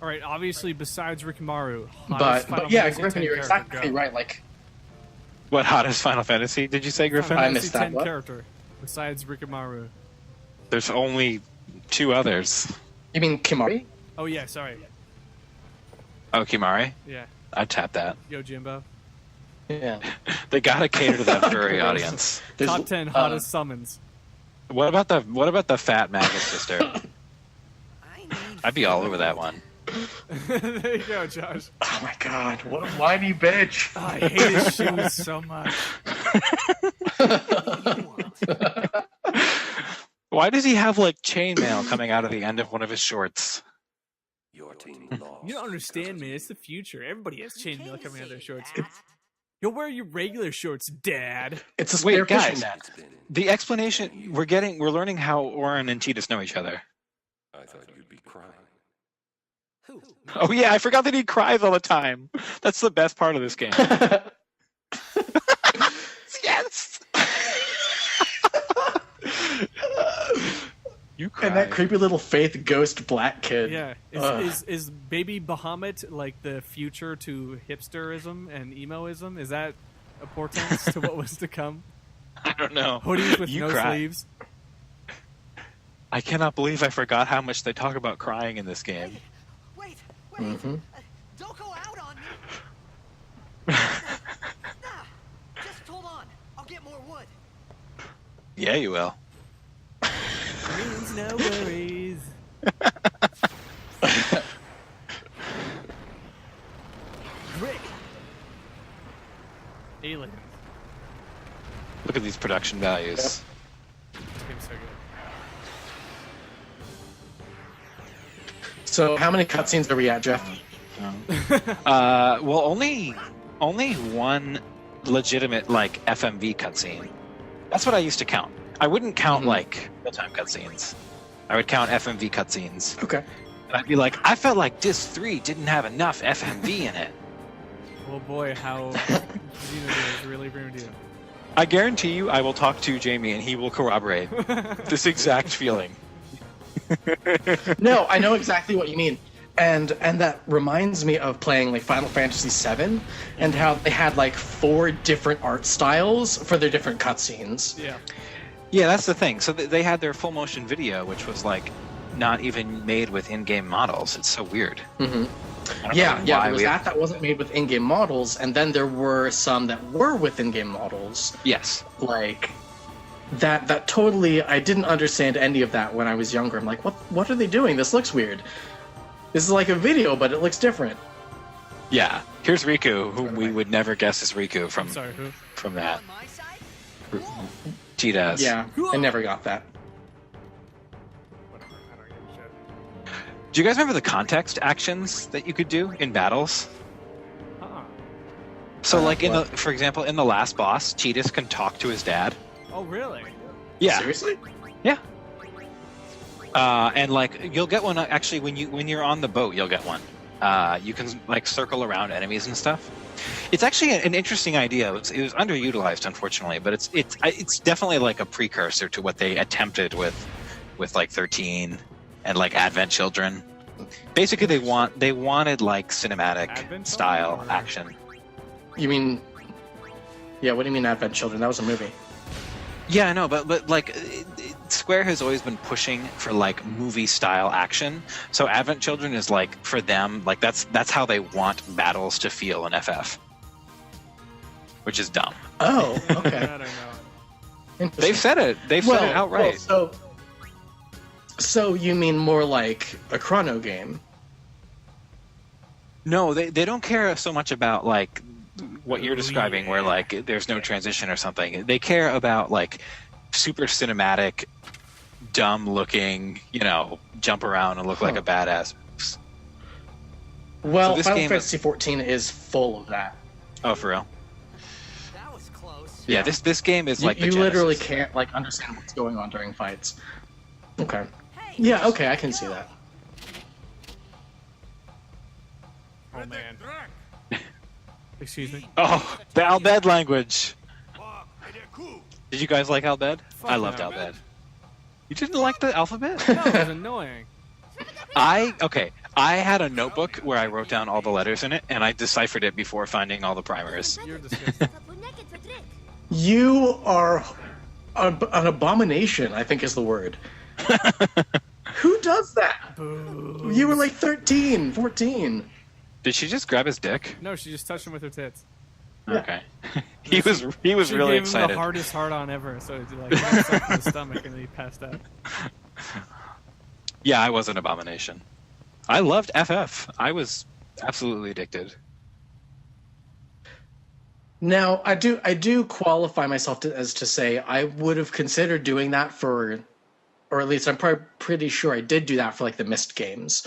All right, obviously, besides Rikimaru, But yeah, Griffin, you're exactly right. Like, What hottest Final Fantasy did you say, Griffin? I missed that, 10 what? character besides Rikimaru. There's only 2 others. you mean Kimari? Oh yeah, sorry. Oh, Kimari? Yeah, I'd tap that. Yo Jimbo. Yeah. They gotta cater to that furry audience. There's, Top 10 hottest summons. What about the fat maggot sister? I need I'd be all over that one. There you go, Josh. Oh my god, what a whiny bitch! Oh, I hate his shoes so much. Why does he have like chainmail coming out of the end of one of his shorts? Your team lost. You don't understand, man. It's the future. Everybody has You chainmail can't coming out of their say shorts. that. You'll wear your regular shorts, Dad. It's a spare Wait, guys. fishing net. It's been- The explanation we're learning how Orin and Tidus know each other. I thought you'd be crying. Who? Oh yeah, I forgot that he cries all the time. That's the best part of this game. Yes. You cry. And that creepy little Faith ghost black kid. Yeah. Ugh. Is baby Bahamut like the future to hipsterism and emoism? Is that a portent to what was to come? I don't know. Hoodies with You no cry. sleeves. I cannot believe I forgot how much they talk about crying in this game. Wait, Mhm. don't go out on me. Just hold on. I'll get more wood. Yeah, you will. Means no worries. Rick. Aliens. Look at these production values. This game's so good. So, how many cutscenes are we at, Jeff? Well, only one legitimate like FMV cutscene. That's what I used to count. I wouldn't count like real-time cutscenes. I would count FMV cutscenes. Okay. And I'd be like, I felt like Disc 3 didn't have enough FMV in it. Oh boy, how Xenogears really ruined you. I guarantee you, I will talk to Jamie and he will corroborate this exact feeling. No, I know exactly what you mean. And that reminds me of playing like Final Fantasy VII and how they had like 4 different art styles for their different cutscenes. Yeah. Yeah, that's the thing. So they had their full motion video, which was like not even made with in-game models. It's so weird. Mm-hmm. I don't Yeah, know yeah, why there was we- that wasn't made with in-game models, and then there were some that were with in-game models. Yes. Like that totally, I didn't understand any of that when I was younger. I'm like, what are they doing? This looks weird. This is like a video, but it looks different. Yeah. Here's Riku, whom we would never guess is Riku from I'm sorry, who? from that. On my side? Cheetahs. Yeah, I never got that. Whatever. I don't give a shit. Do you guys remember the context actions that you could do in battles? Uh-uh. So, like what? for example, in the last boss, Tidus can talk to his dad. Oh, really? Yeah. Seriously? Yeah. And like you'll get one actually when you're on the boat, you'll get one. you can like circle around enemies and stuff. It's actually an interesting idea. It was underutilized, unfortunately, but it's definitely like a precursor to what they attempted with like 13 and like Advent Children. Basically, they wanted like cinematic Advent style Children? action. You mean? Yeah. What do you mean, Advent Children? That was a movie. Yeah, I know, but like Square has always been pushing for like movie style action. So Advent Children is like for them, like that's how they want battles to feel in FF, which is dumb. Oh, I okay. don't know. Interesting. They've said it. They've said it outright. So you mean more like a chrono game? No, they don't care so much about like what you're Oh, describing, where yeah. like there's no transition or something. They care about like super cinematic, dumb looking, jump around and look like a badass. Well, So this Final game- Fantasy 14 is full of that. Oh, for real? That was close. Yeah, this game is like you the literally Genesis. can't like understand what's going on during fights. Okay. Hey, Yeah. Okay, I can see that. Oh man. Excuse me. Oh, the Albed language. Did you guys like Albed? Fuck I loved no. Albed. You didn't like the alphabet? No, it was annoying. I had a notebook where I wrote down all the letters in it, and I deciphered it before finding all the primers. You're disgusting. You are an abomination, I think is the word. Who does that? Boo. You were like 13, 14. Did she just grab his dick? No, she just touched him with her tits. Yeah. Okay. he was She really gave him excited. the hardest hard on ever, so it's like knocked stuck in the stomach and then he passed out. Yeah, I was an abomination. I loved FF. I was absolutely addicted. Now, I do qualify myself as to say I would have considered doing that for, or at least I'm pretty sure I did do that for like the Myst games.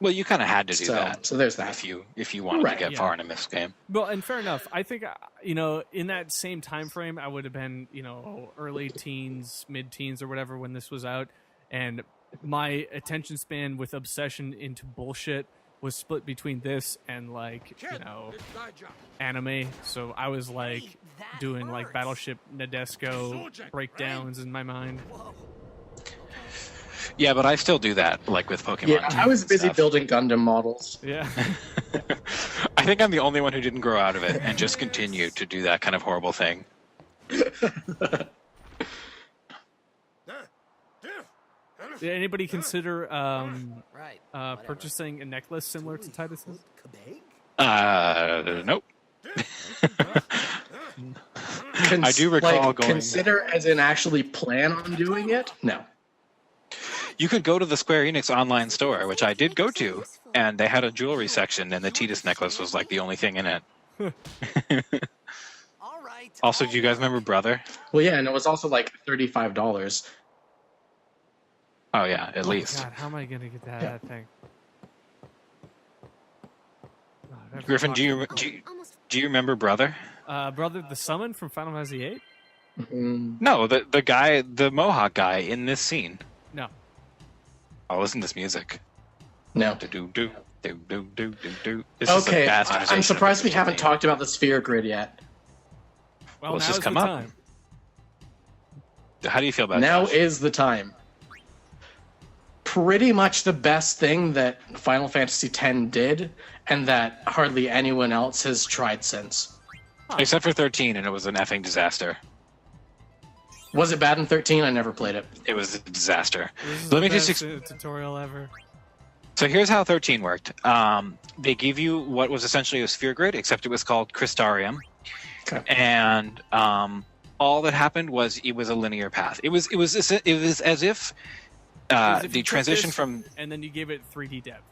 Well, you kind of had to do that So there's that. if you wanted Right, to get yeah. far in a Myst game. Well, and fair enough. I think in that same time frame, I would have been early teens, mid teens, or whatever when this was out, and my attention span with obsession into bullshit was split between this and like anime. So I was like Hey, that doing like hurts. Battleship Nadesco breakdowns in my mind. Whoa. Yeah, but I still do that, like with Pokemon. Yeah, I was and busy stuff. building Gundam models. Yeah. I think I'm the only one who didn't grow out of it and just continued to do that kind of horrible thing. Did anybody consider Right. Whatever. purchasing a necklace similar to Titus's? Nope. Cons- I do recall like, going- Consider as in actually plan on doing it? No. You could go to the Square Enix online store, which I did go to, and they had a jewelry section, and the Tidus necklace was like the only thing in it. All right. Also, do you guys remember Brother? Well, yeah, and it was also like $35. Oh yeah, at Oh, least. God, how am I gonna get that thing? Oh, I never Griffin, talked do you remember Brother? Brother, the summon from Final Fantasy VIII? Mm, No, the guy, the Mohawk guy in this scene. No. Oh, listen to this music. no. Do do do do do do do. This is a Okay, bastardization I'm of surprised we the haven't game. talked about the sphere grid yet. Well, Let's now just is come the up. time. How do you feel about Now Josh? is the time. Pretty much the best thing that Final Fantasy X did, and that hardly anyone else has tried since. Except for 13, and it was an effing disaster. Was it bad in 13? I never played it. It was a disaster. This is Let the me just best tutorial ever. So here's how 13 worked. They give you what was essentially a sphere grid, except it was called Crystarium. Okay. And all that happened was it was a linear path. It was as if Because if you the took transition this from and then you gave it 3D depth.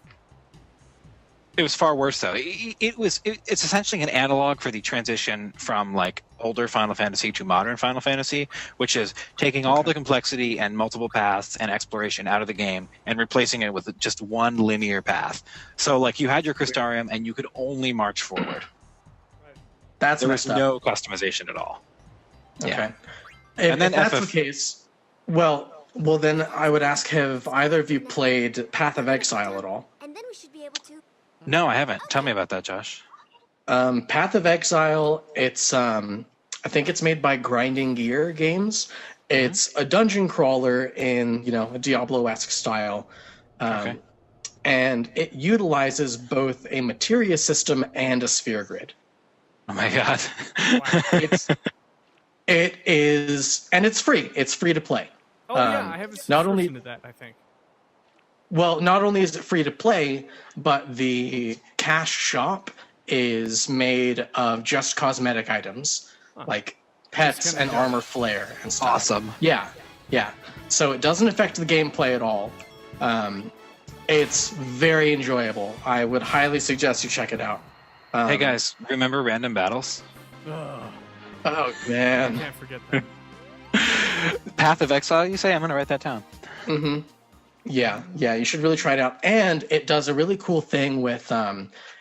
it was far worse though. It's essentially an analog for the transition from like older Final Fantasy to modern Final Fantasy, which is taking all the complexity and multiple paths and exploration out of the game and replacing it with just one linear path. So like you had your Crystarium and you could only march forward. That's There was messed up. no customization at all. Okay. Yeah. If then that's FF the case, well, then I would ask: have either of you played Path of Exile at all? And then we should be able to. No, I haven't. Tell me about that, Josh. Path of Exile. It's I think it's made by Grinding Gear Games. It's a dungeon crawler in a Diablo-esque style, Okay. and it utilizes both a materia system and a sphere grid. Oh my god. It is, and it's free. It's free to play. Oh yeah, I have a subscription not only to that. I think. Well, not only is it free to play, but the cash shop is made of just cosmetic items, like pets and armor flare and stuff. Awesome. Yeah. So it doesn't affect the gameplay at all. It's very enjoyable. I would highly suggest you check it out. Hey guys, remember random battles? Ugh, Oh I man. can't forget that. Path of Exile, you say? I'm going to write that down. Mm-hmm. Yeah, you should really try it out. And it does a really cool thing with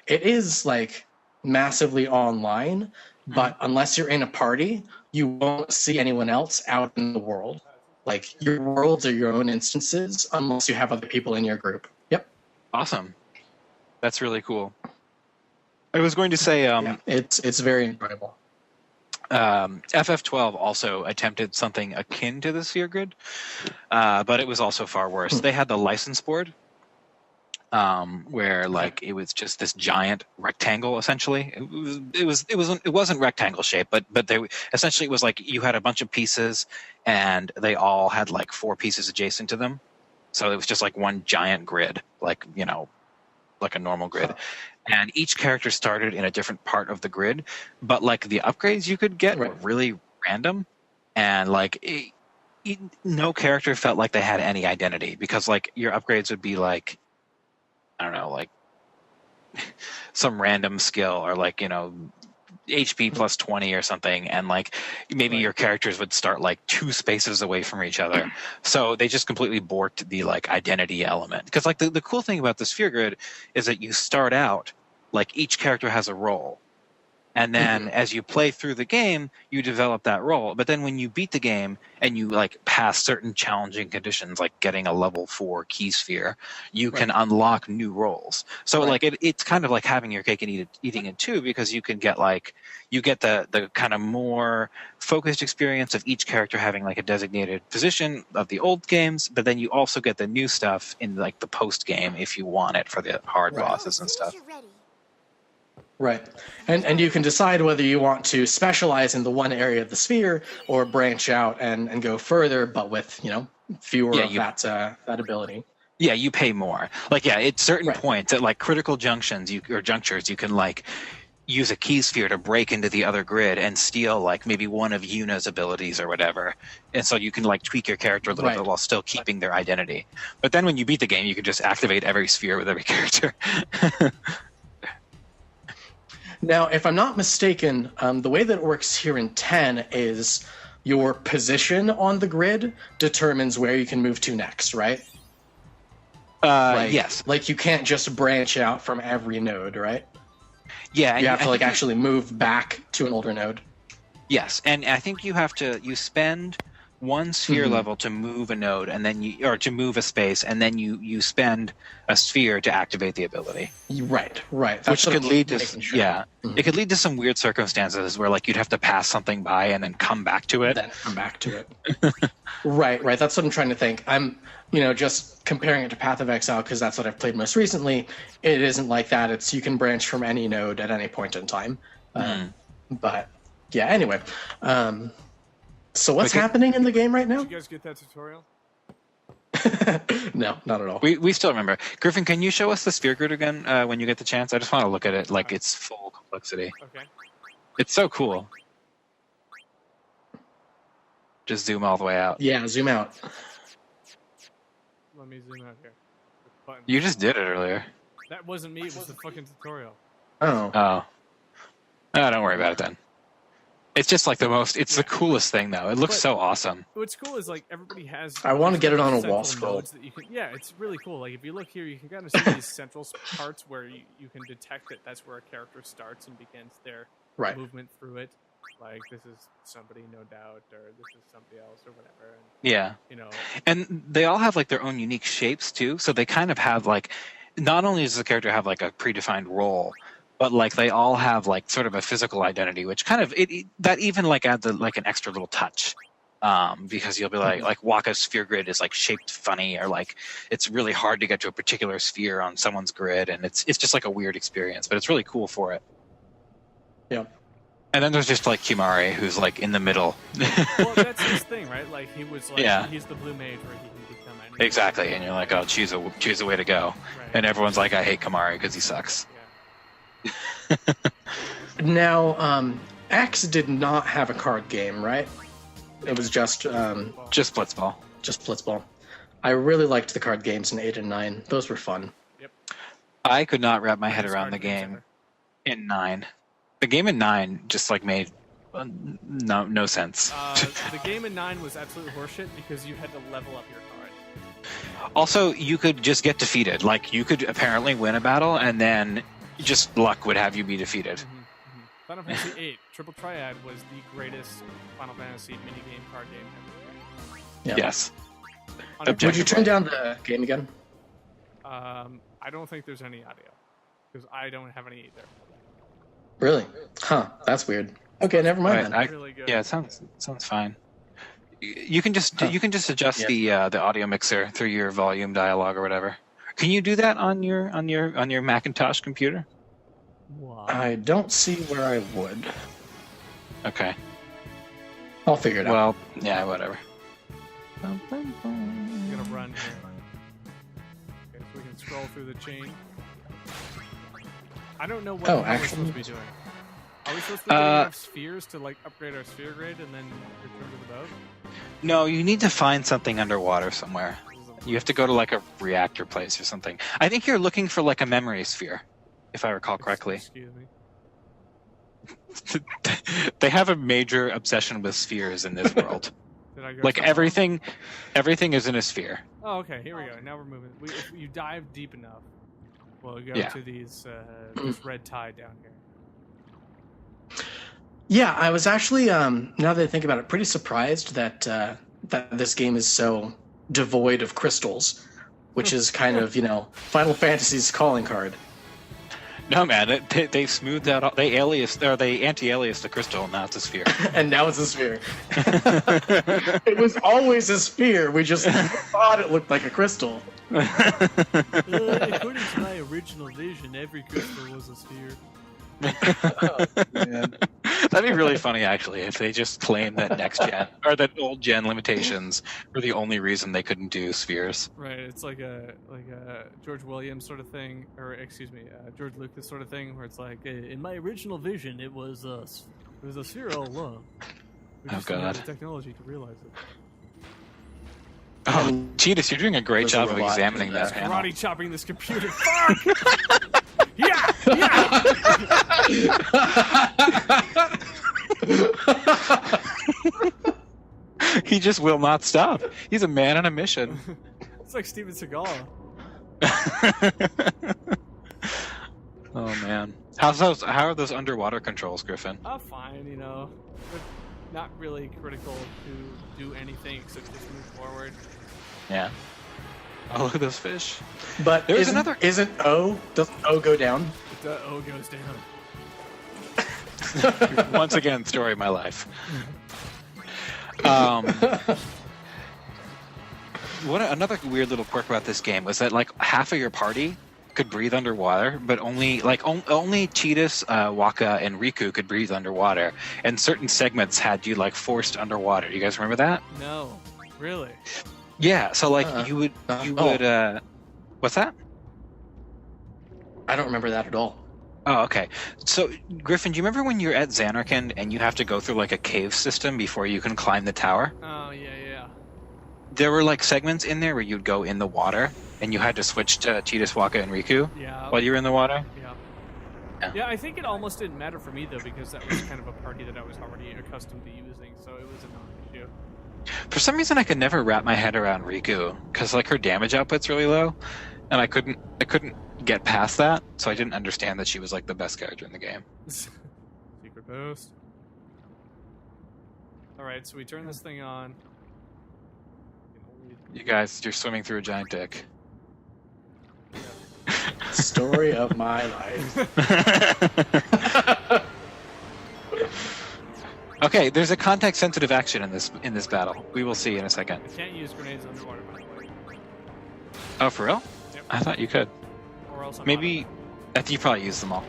it is like massively online, but unless you're in a party, you won't see anyone else out in the world. Like your worlds are your own instances unless you have other people in your group. Yep. Awesome. That's really cool. I was going to say Yeah, it's very enjoyable. FF12 also attempted something akin to the sphere grid, but it was also far worse. They had the license board, where like it was just this giant rectangle. Essentially, it wasn't rectangle shape, but they essentially it was like you had a bunch of pieces, and they all had like 4 pieces adjacent to them. So it was just like one giant grid, like like a normal grid. And each character started in a different part of the grid, but like the upgrades you could get were really random, and like no character felt like they had any identity, because like your upgrades would be like, I don't know, like some random skill, or like HP plus 20 or something, and like maybe your characters would start like 2 spaces away from each other. So they just completely borked the like identity element. Because like the cool thing about the sphere grid is that you start out like each character has a role, and then as you play through the game you develop that role. But then when you beat the game and you like pass certain challenging conditions, like getting a level 4 key sphere, you can unlock new roles. So like it's kind of like having your cake and eating it too, because you can get like you get the kind of more focused experience of each character having like a designated position of the old games, but then you also get the new stuff in like the post game if you want it for the hard bosses and stuff. Right. And you can decide whether you want to specialize in the one area of the sphere or branch out and go further, but with, fewer of that ability. Yeah, you pay more. Like, at certain points, at like critical junctures, you can like use a key sphere to break into the other grid and steal like maybe one of Yuna's abilities or whatever. And so you can like tweak your character a little bit while still keeping their identity. But then when you beat the game, you can just activate every sphere with every character. Now, if I'm not mistaken, the way that it works here in 10 is your position on the grid determines where you can move to next, right? Yes. Like you can't just branch out from every node, right? Yeah. You have to like actually move back to an older node. Yes, and I think you spend 1 sphere level to move a node, and then to move a space, and then you spend a sphere to activate the ability. Right. That's which could lead to it could lead to some weird circumstances where like you'd have to pass something by and then come back to it. Right. That's what I'm trying to think. I'm just comparing it to Path of Exile because that's what I've played most recently. It isn't like that. It's you can branch from any node at any point in time. But yeah. Anyway. So what's happening in the game right now? Did you guys get that tutorial? No, not at all. We still remember. Griffin, can you show us the sphere grid again when you get the chance? I just want to look at it like its full complexity. Okay. It's so cool. Just zoom all the way out. Yeah, zoom out. Let me zoom out here. Button. You just did it earlier. That wasn't me. It was the fucking tutorial. Oh. Don't worry about it then. It's just like it's the coolest thing though. It looks so awesome. What's cool is like everybody has. I want to get it on a central wall scroll. nodes that you can, it's really cool. Like if you look here, you can kind of see these central parts where you can detect that that's where a character starts and begins their movement through it. Like this is somebody, no doubt, or this is somebody else, or whatever. And, and they all have like their own unique shapes too. So they kind of have like not only does the character have like a predefined role, but like they all have like sort of a physical identity, which kind of that even like adds like an extra little touch. Because you'll be like Waka's sphere grid is like shaped funny, or like it's really hard to get to a particular sphere on someone's grid, and it's just like a weird experience, but it's really cool for it. Yeah. And then there's just like Kimari, who's like in the middle. Well, that's his thing, right? Like he was like, Yeah. he's the blue mage where he can become anything. Exactly, and you're like, oh, choose a way to go, Right. and everyone's like, I hate Kimari because he sucks. Yeah. Now, X did not have a card game, right? It was just Just Blitzball. Blitzball. I really liked the card games in 8 and 9. Those were fun. Yep. I could not wrap my head Best around card the games game ever. in 9. The game in 9 just like made no sense. The game in 9 was absolute horseshit because you had to level up your card. Also, you could just get defeated. Like, you could apparently win a battle, and then just luck would have you be defeated. Final Fantasy VIII Triple Triad was the greatest Final Fantasy minigame card game ever. Yeah. Yes. Unequivocally. Would you turn down the game again? I don't think there's any audio because I don't have any either. Really? Huh. That's weird. Okay, never mind Right, then. Really good. Yeah, it sounds fine. You can just adjust the audio mixer through your volume dialogue or whatever. Can you do that on your Macintosh computer? Wow. I don't see where I would. Okay. I'll figure it out. Well, yeah, whatever. I'm gonna run here. Okay, so we can scroll through the chain. I don't know what Oh, the hell we're actually- supposed to be doing. Are we supposed to be getting enough spheres to like upgrade our sphere grid and then return to the boat? No, you need to find something underwater somewhere. You have to go to like a reactor place or something. I think you're looking for like a memory sphere, if I recall correctly. Excuse me. They have a major obsession with spheres in this world. Did I go Like somewhere wrong? everything is in a sphere. Oh, okay. Here we go. Now we're moving. If you dive deep enough, we'll go Yeah. to these this red tide down here. Yeah, I was actually, now that I think about it, pretty surprised that that this game is so devoid of crystals, which is kind of, Final Fantasy's calling card. No, man, they smoothed out. They anti-aliased the crystal, and now it's a sphere. And now it's a sphere. It was always a sphere. We just thought it looked like a crystal. According to my original vision, every crystal was a sphere. That'd be really funny, actually, if they just claimed that next gen or that old gen limitations were the only reason they couldn't do spheres. Right, it's like a George Williams sort of thing, or excuse me, George Lucas sort of thing, where it's like, in my original vision, it was a sphere all along. We just didn't have God. the technology to realize it. Oh, Cheetahs, you're doing a great There's a job of robot examining in that there. panel. Karate chopping this computer. Fuck! Yeah! He just will not stop. He's a man on a mission. It's like Steven Seagal. Oh man, how are those underwater controls, Griffin? Fine, They're not really critical to do anything except just move forward. Yeah. Oh, look at those fish. But There's doesn't another- O go down? The O goes down. Once again, story of my life. Another weird little quirk about this game was that like half of your party could breathe underwater, but only Cheetahs, Waka, and Riku could breathe underwater, and certain segments had you like forced underwater. You guys remember that? No, really. Yeah. So like you would what's that? I don't remember that at all. Oh, okay. So, Griffin, do you remember when you're at Xanarkand and you have to go through like a cave system before you can climb the tower? Oh, yeah. There were like segments in there where you'd go in the water and you had to switch to Cheetahs, Waka, and Riku Yeah. while you were in the water. Yeah. Yeah, I think it almost didn't matter for me, though, because that was kind of a party that I was already accustomed to using, so it was a non-issue. For some reason, I could never wrap my head around Riku because like her damage output's really low, and I couldn't get past that, so I didn't understand that she was like the best character in the game. Secret boost. Alright, so we turn this thing on. You guys, you're swimming through a giant dick. story of my life. Okay, there's a context-sensitive action in this battle. We will see in a second. I can't use grenades underwater, by the way. Oh, for real? Yep. I thought you could. Or else I'm Maybe. I think you probably used them all.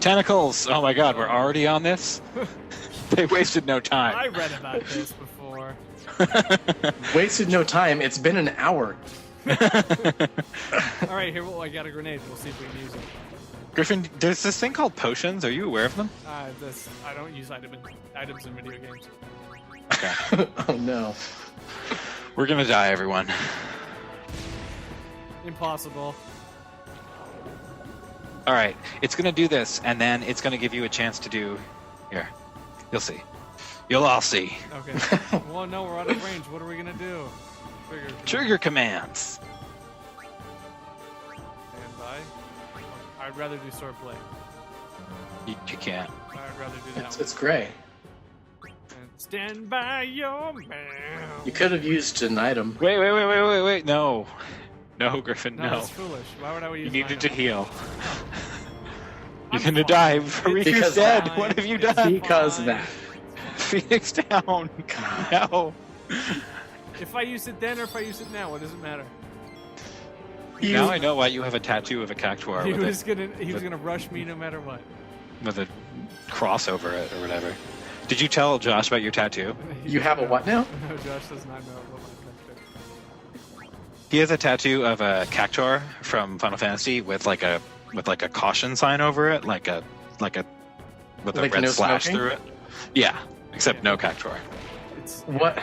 Tentacles! Oh my god, we're already on this? They wasted no I time. read about this before. Wasted no time. It's been an hour. All right, here. Well, I got a grenade. We'll see if we can use it. Griffin, there's this thing called potions. Are you aware of them? I don't use items in video games. Okay. Oh no. We're gonna die, everyone. Impossible. Alright, it's gonna do this, and then it's gonna give you a chance to do... Here. You'll see. You'll all see. Okay. Well, no, we're out of range. What are we gonna do? Trigger commands. Stand by. I'd rather do swordplay. You can't. I'd rather do that one. It's gray. And stand by your man. You could have used an item. Wait. No. No, Griffin, No, no. that's foolish. Why would I use You needed to mine? heal. You're I'm gonna fine. die. It's Riku's dead. fine. What have you It's done? Because fine. that. Phoenix down. No. If I use it then or if I use it now, what does it matter? Now I know why you have a tattoo of a cactuar He with, was gonna rush me no matter what. with a cross over it or whatever. Did you tell Josh about your tattoo? You have a what now? No, Josh does not know what my tattoo. He has a tattoo of a cactuar from Final Fantasy with like a caution sign over it, like a with a Like red no slash smoking? through it. Yeah, except no cactuar. It's What?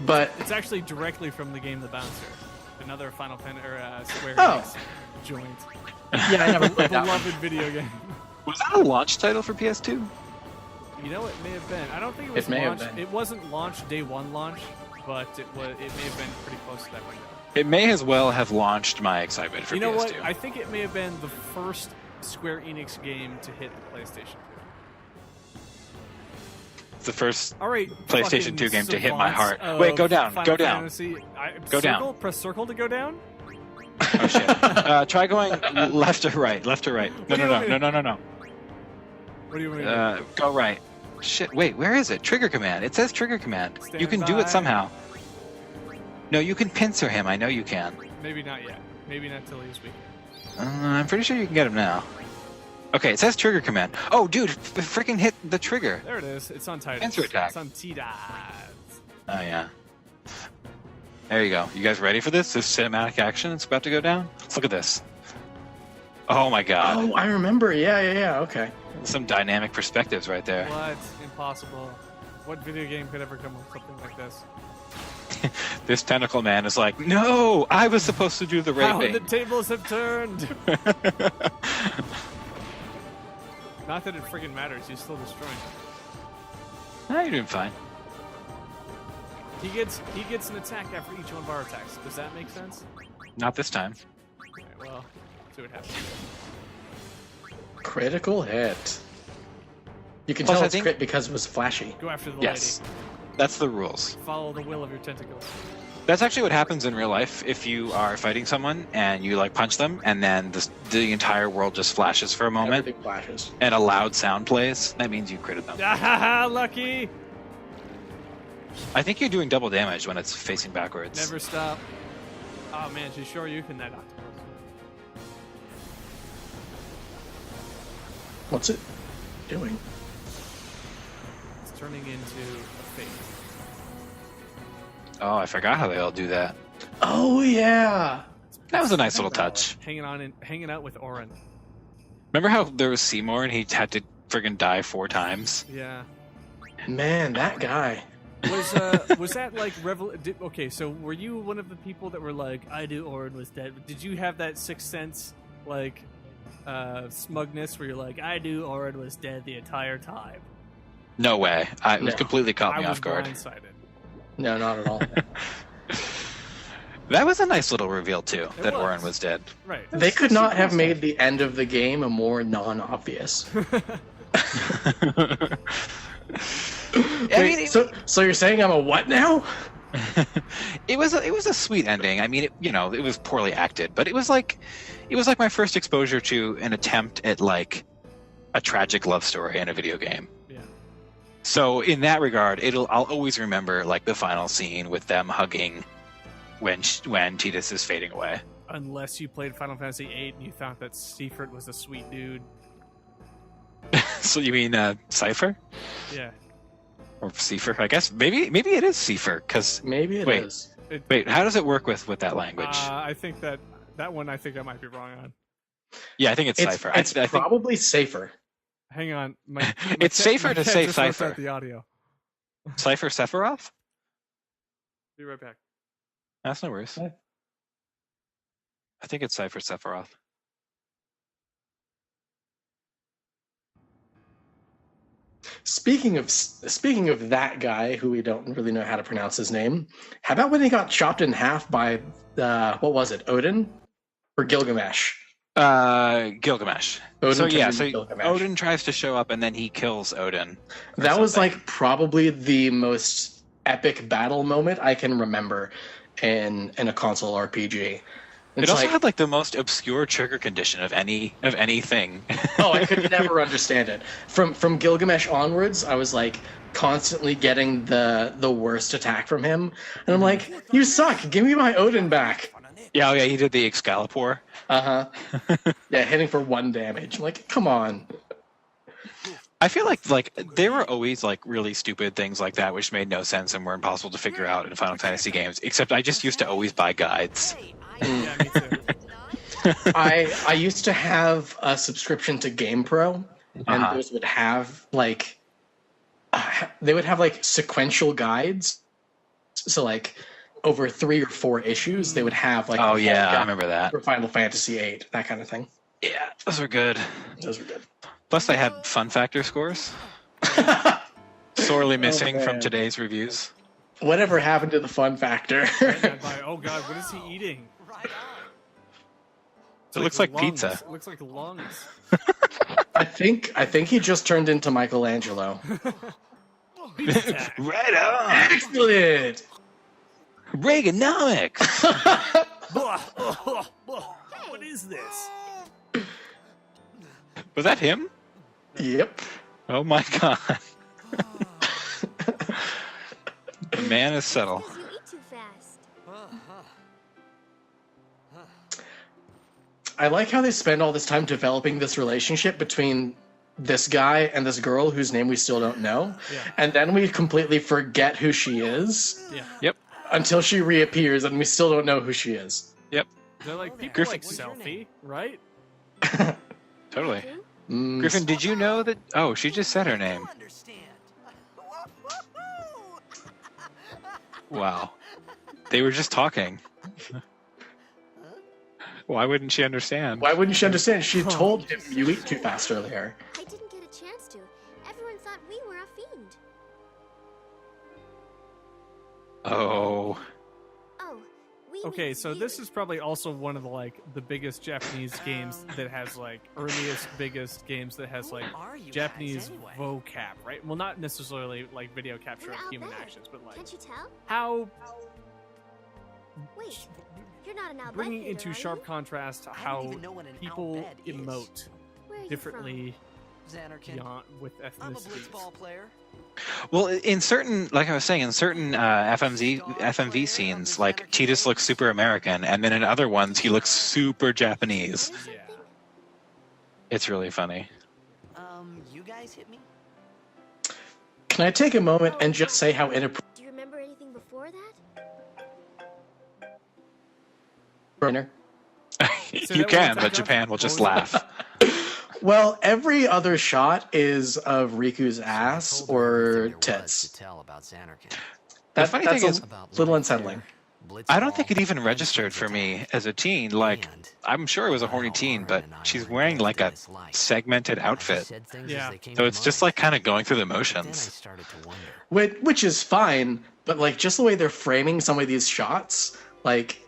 But It's actually directly from the game The Bouncer, another Final Fantasy Square Oh. Enix joint. yeah, I never played that one. Beloved video game. Was that a launch title for PS2? You know, it may have been. I don't think it was It may have launched. been. It wasn't launched day one launch, but it may have been pretty close to that window. It may as well have launched my excitement for You know PS2. what? I think it may have been the first Square Enix game to hit the PlayStation 2. It's the first. All right, PlayStation fucking 2 game to hit my savants heart. Wait, go down, of go Final down. Fantasy. Go down. Circle? Press circle to go down? Oh shit! Try going left or right. Left or right. No. What do you want me to- No. What do you want me to do? Go right. Shit. Wait. Where is it? Trigger command. It says trigger command. Stand You can do by. it somehow. No, you can pincer him. I know you can. Maybe not yet. Maybe not till he's weak. I'm pretty sure you can get him now. Okay, it says trigger command. Oh, dude, freaking hit the trigger. There it is. It's on Titus. Answer attack. It's on Titus. Oh yeah. There you go. You guys ready for this? This cinematic action that's about to go down? Let's look at this. Oh my god. Oh, I remember. Yeah. Okay. Some dynamic perspectives right there. What? Impossible. What video game could ever come up with something like this? This tentacle man is like, no, I was supposed to do the How raping. the tables have turned! Not that it friggin' matters, he's still destroying. No, you're doing fine. He gets an attack after each one of our attacks. Does that make sense? Not this time. Okay, well, see what happens. Critical hit. You can Plus, tell I it's think- crit because it was flashy. Go after the Yes. lady. That's the rules. Follow the will of your tentacles. That's actually what happens in real life if you are fighting someone and you like punch them and then the entire world just flashes for a moment Everything flashes. and a loud sound plays. That means you critted them. Ah, lucky! I think you're doing double damage when it's facing backwards. Never stop. Oh man, she's sure you can that octopus. What's it doing? It's turning into a fake. Oh, I forgot how they all do that. Oh yeah. That was a nice little touch. Hanging out with Orin. Remember how there was Seymour and he had to friggin' die 4 times? Yeah. Man, that guy. Was that like okay, so were you one of the people that were like, I knew Orin was dead? Did you have that sixth sense like smugness where you're like, I knew Orin was dead the entire time? No way. It was No. completely caught I me was off guard. blindsided. No, not at all. That was a nice little reveal too, It that was. Orin was dead. Right. They could not have made the end of the game a more non-obvious. I Wait, mean, so you're saying I'm a what now? It was a sweet ending. I mean, it was poorly acted, but it was like my first exposure to an attempt at like a tragic love story in a video game. Yeah. So in that regard, I'll always remember like the final scene with them hugging when Tidus is fading away. Unless you played Final Fantasy VIII and you thought that Seifert was a sweet dude. So you mean Cypher Yeah. or Cipher? I guess maybe it is Cipher because Maybe it is. wait, how does it work with that language? I think that one I think I might be wrong on. Yeah, I think it's Cipher. It's I think probably safer. Hang on. It's safer to say just left Cypher. out the audio. Cypher Sephiroth. Be right back. That's no worries. Yeah. I think it's Cypher Sephiroth. Speaking of that guy who we don't really know how to pronounce his name, how about when he got chopped in half by what was it, Odin or Gilgamesh? Gilgamesh. Odin So Gilgamesh. Odin tries to show up and then he kills Odin. or That was something. like probably the most epic battle moment I can remember in a console RPG. It It's also like, had like the most obscure trigger condition of anything. oh, I could never understand it. From Gilgamesh onwards, I was like constantly getting the worst attack from him, and I'm like, you suck. Give me my Odin back. Yeah, he did the Excalibur. Yeah, hitting for 1 damage. I'm like, come on. I feel like there were always like really stupid things like that which made no sense and were impossible to figure out in Final Fantasy games. Except I just used to always buy guides. Yeah, me too. I used to have a subscription to GamePro, and those would have like they would have like sequential guides. So like over 3 or 4 issues, they would have like Oh the yeah, whole I guide remember that. for Final Fantasy VIII, that kind of thing. Yeah, those were good. Those were good. Plus, they had fun factor scores. Sorely missing from man. today's reviews. Whatever happened to the fun factor? Oh god, what is he eating? It looks like lungs. pizza. It looks like lungs. I think he just turned into Michelangelo. Pizza time. Right on. Excellent. Reaganomics. What is this? Was that him? Yep. Oh my god. The man is subtle. Because you eat too fast. I like how they spend all this time developing this relationship between this guy and this girl whose name we still don't know. Yeah. And then we completely forget who she is Yeah. Yep. until she reappears and we still don't know who she is. Yep. They're like people Griffin- like selfie, right? Totally. Mm, Griffin, did you know that? Oh, she just said her name. Understand. Wow. They were just talking. Why wouldn't she understand? Why wouldn't she understand? She told him you eat too fast earlier. I didn't get a chance to. Everyone thought we were a fiend. Oh. Oh, we Okay, need so you. this is probably also one of the biggest Japanese games that has biggest games that has like Who are you Japanese guys, anyway? vocab, right? Well, not necessarily like video capture We're of out human there. actions, but like Can't you tell? how Wait, you're not an outbed bringing feeder, into are sharp you? contrast I don't how even know what an people outbed is. emote Where are you differently Xanarkin. beyond with I'm a ethnicities. blitzball player. Well, in certain, like I was saying, in certain FMV scenes, like Tidus looks super American, and then in other ones he looks super Japanese. from? Yeah. It's really funny. You guys hit me? Can I take a moment and just say how inappropriate? Do you remember anything before that? Say You that one can, more time, but Geoff. Japan will just What was laugh. Well, every other shot is of Riku's ass Told her or everything there was tits. to tell about Xanarkin. The funny That's thing is, About little life unsettling. there, I don't think it Blitzball, even registered for me as a teen. Like, and I'm sure it was a horny how teen, Aaron but and I she's were wearing like a involved in this life. segmented I just outfit. said things Yeah. as they came So to it's just mind. like kind of going through the Then I motions. started to wonder. Which is fine, but like just the way they're framing some of these shots, like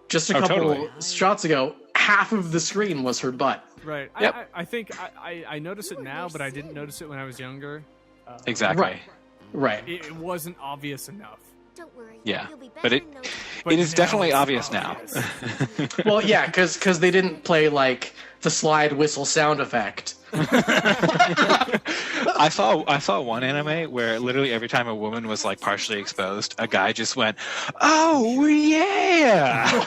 just a Oh, couple totally. shots ago, half of the screen was her butt. Right. Yep. I think I notice it now, but I didn't notice it when I was younger. Exactly. Right. It wasn't obvious enough Don't worry. Yeah, You'll be better but in no time. But it is now definitely it's obvious now. Well, yeah, because they didn't play like the slide whistle sound effect. I saw one anime where literally every time a woman was like partially exposed, a guy just went, "Oh yeah,"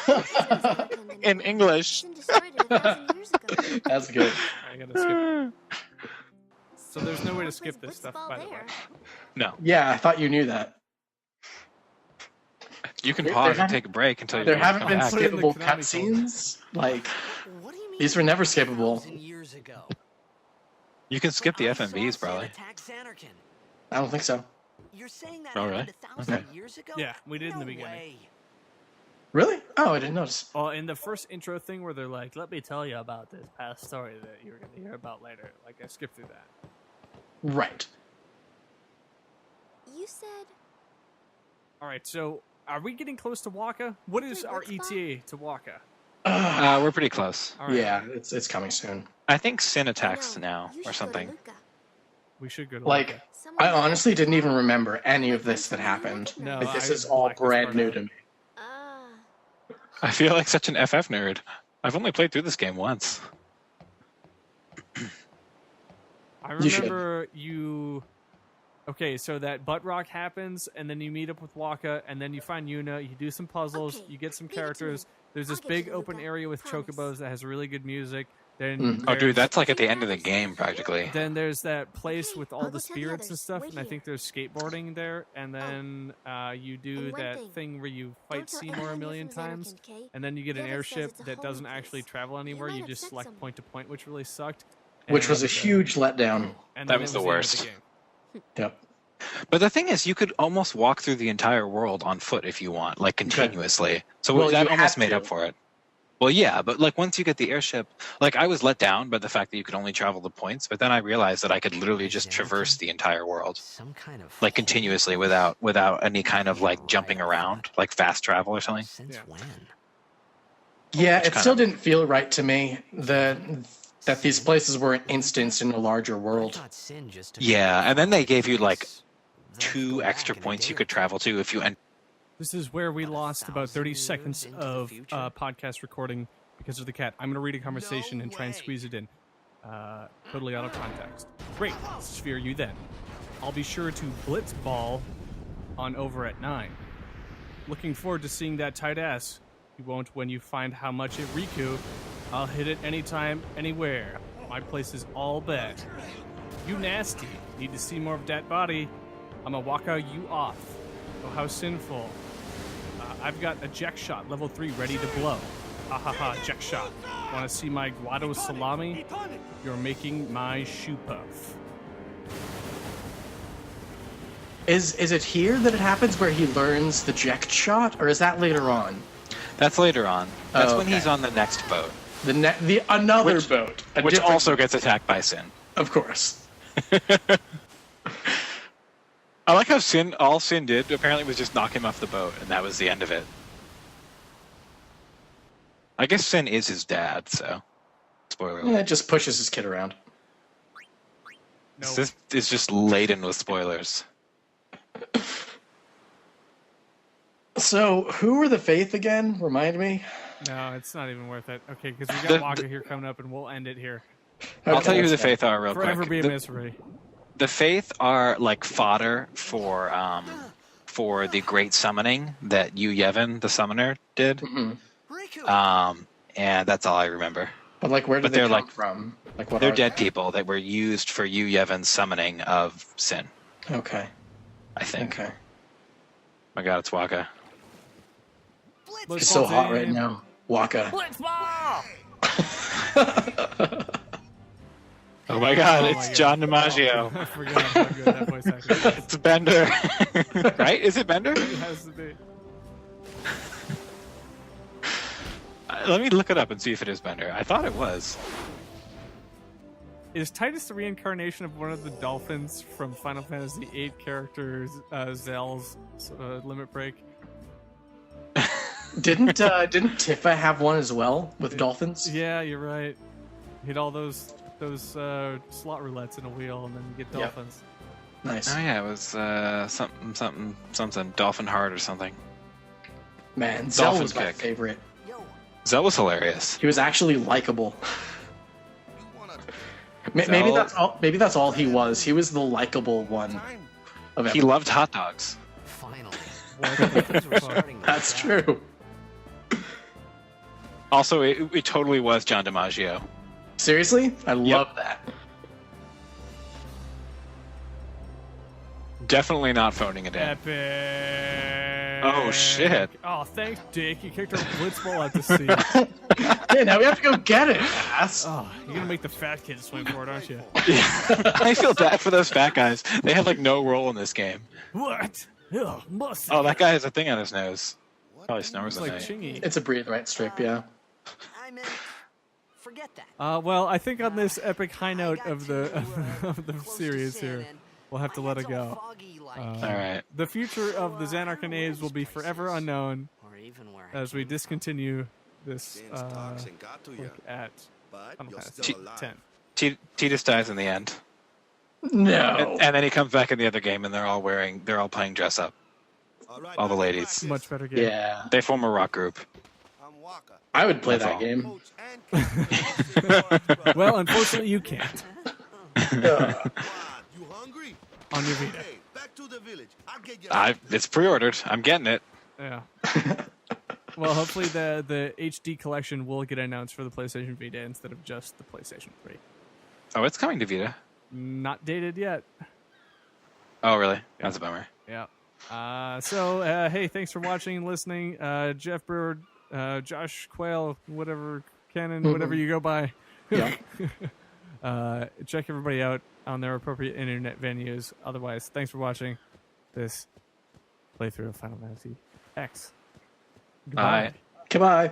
in English. Sin destroyed it 1,000 years ago. That's good. I gotta skip. So there's no way to What skip was this stuff, Blitzball by the way. there? No, Yeah, I thought you knew that. you can There pause and haven't- take a break until you There come haven't been back. Put it in the skippable canonical. cutscenes. Like, What do you mean? these were never skippable. 1,000 years ago. You can skip the I saw FMVs Sin probably. attack Xanarkin. I don't think so. You're saying that Oh, happened really? 1,000 years ago? Yeah, we did in the No beginning. way. Really? Oh, I didn't notice. Well, in the first intro thing where they're like, "Let me tell you about this past story that you're gonna hear about later," like I skipped through that. Right. You said All right, so are we getting close to Waka? What is Wait, our what's ETA to Waka? We're pretty close. All right, Yeah, it's coming soon. I think Sin attacks no, now you or should go to something. Luca. we should go to Like, Waka. Someone I honestly didn't even remember any of this that happened. No, Like, this I is all blacked this brand part new out. to me. Ah, I feel like such an FF nerd. I've only played through this game once. I You should. remember you. Okay, so that butt rock happens, and then you meet up with Waka, and then you find Yuna. You do some puzzles. Okay, You get some leave it to me. characters. There's this I'll get you big to open Luca, area with promise. chocobos that has really good music. Then Mhm. Oh, dude, there's- that's like at the end of the game practically. Then there's that place Okay, with all I'll the go tell the spirits and others. stuff, Wait and I here. think there's skateboarding there. And then you do And one that thing, thing where you don't fight tell Seymour a anyone you're million from Xanarkin, times, okay? and then you get an Geoff says airship it's a that holy doesn't actually place. travel anywhere. might You have just said select someone. point to point, which really sucked. Which was a And, huge letdown. and That then was it the end of worst. game. Yep. But the thing is, you could almost walk through the entire world on foot if you want, like continuously. So Well, that you almost had made to. up for it. Well, yeah, but like once you get the airship, like I was let down by the fact that you could only travel the points, but then I realized that I could literally just traverse the entire world, Some kind of like continuously without any kind of like jumping around, like fast travel or something. Since Yeah. when? Yeah, Which it kind still of- didn't feel right to me that these places were an instance in a larger I world. thought Sin just took Yeah, over and then they gave you the like place. They'll have to 2 go extra back in a points day you or could two. travel to if you This is where we But lost about 30 1,000 seconds years into the of future? podcast recording because of the cat. I'm going to read a conversation and try and way. squeeze it in. Totally out of context. Great. Sphere you then. I'll be sure to Blitzball on over at 9. Looking forward to seeing that tight ass. You won't when you find how much it Riku. I'll hit it anytime, anywhere. My place is all bet. You nasty. Need to see more of that body. I'ma waka you off. Oh, how sinful. I've got a jack shot, level 3, ready to blow. Ha ha ha, jack shot. Wanna see my guado salami? You're making my shoe puff. Is it here that it happens where he learns the eject shot, or is that later on? That's later on. That's Oh, when he's okay. on the next boat, The another Which- boat, a which different also boat. gets attacked by Sin. Of course. I like how all Sin did apparently was just knock him off the boat, and that was the end of it. I guess Sin is his dad, so spoiler alert. Yeah, it just pushes his kid around. No, This is just laden with spoilers. So, who were the Faith again? Remind me. no, it's not even worth it. Okay, because we The- got Waka here coming up, and we'll end it here. I'll Okay, tell you who the that's fine. Faith are real Forever quick. be a The- misery. The Faith are like fodder for the great summoning that Yu Yevon, the summoner, did. Mhm. Riku. And that's all I remember. But like, where But did they they're, come like- from? Like, what They're are dead they? people that were used for Yu Yevon's summoning of Sin, Okay. I think. Okay. My god, it's Waka. Blitzball It's so hot right team. now. Waka. Blitzball! Oh my god, Oh it's my John God. DiMaggio. I forgot how good that voice actor is. It's Bender. Right? Is it Bender? It has to be. Let me look it up and see if it is Bender. I thought it was. Is Titus the reincarnation of one of the dolphins from Final Fantasy VIII characters, Zell's Limit Break? Didn't Tifa have one as well with dolphins? Yeah, you're right. Hit all those slot roulettes in a wheel, and then you get Yep. dolphins. Nice. Oh yeah, it was something Dolphin Heart or something. Man, Zell Dolphin was my kick. favorite. Yo, Zell was hilarious. He was actually likable. You wanna Maybe Zell- that's all. Maybe that's all he was. He was the likable one of He everyone. loved hot dogs. Finally. things were starting to That's work out. true. Also, it totally was John DiMaggio. Seriously, I love that. Definitely not phoning it in. Epic. Oh, shit. Oh, thanks, Dick. You kicked our Blitzball out to sea. Yeah, now we have to go get it, ass. Oh, you're gonna make the fat kids swing for it, aren't you? I feel bad for those fat guys. They have like no role in this game. What? Ugh, must. Oh, that guy has a thing on his nose. Probably snores It's at like night. Chingy. It's a breathe right strip, yeah. I meant, forget that. Well, I think on this epic high I note got of the to, of the close to series San, here, and we'll have to my let it head's all go. foggy like. All right. The future of the Xanarcades will be forever unknown Or even where I as we came from. discontinue this Since toxin got to you, look at but Final you're Fantasy still alive. 10. Titus dies in the end, No. and then he comes back in the other game, and they're all playing dress up. right, all the back to ladies. practice. Much better game. Yeah. They form a rock group. I'm Walker, I would play That's that all. game. coach and captain. Well, unfortunately, you can't Ugh. What, you hungry? on your Vita. Hey, back to the village. I'll get you. It's pre-ordered. I'm getting it. Yeah. Well, hopefully the HD collection will get announced for the PlayStation Vita instead of just the PlayStation 3. Oh, it's coming to Vita. Not dated yet. Oh, really? That's a bummer. Yeah. Hey, thanks for watching and listening. Geoff Brewer, Josh Quail, whatever, Cannon, whatever you go by. Yeah. Check everybody out on their appropriate internet venues. Otherwise, thanks for watching this playthrough of Final Fantasy X. Goodbye. Bye. Goodbye.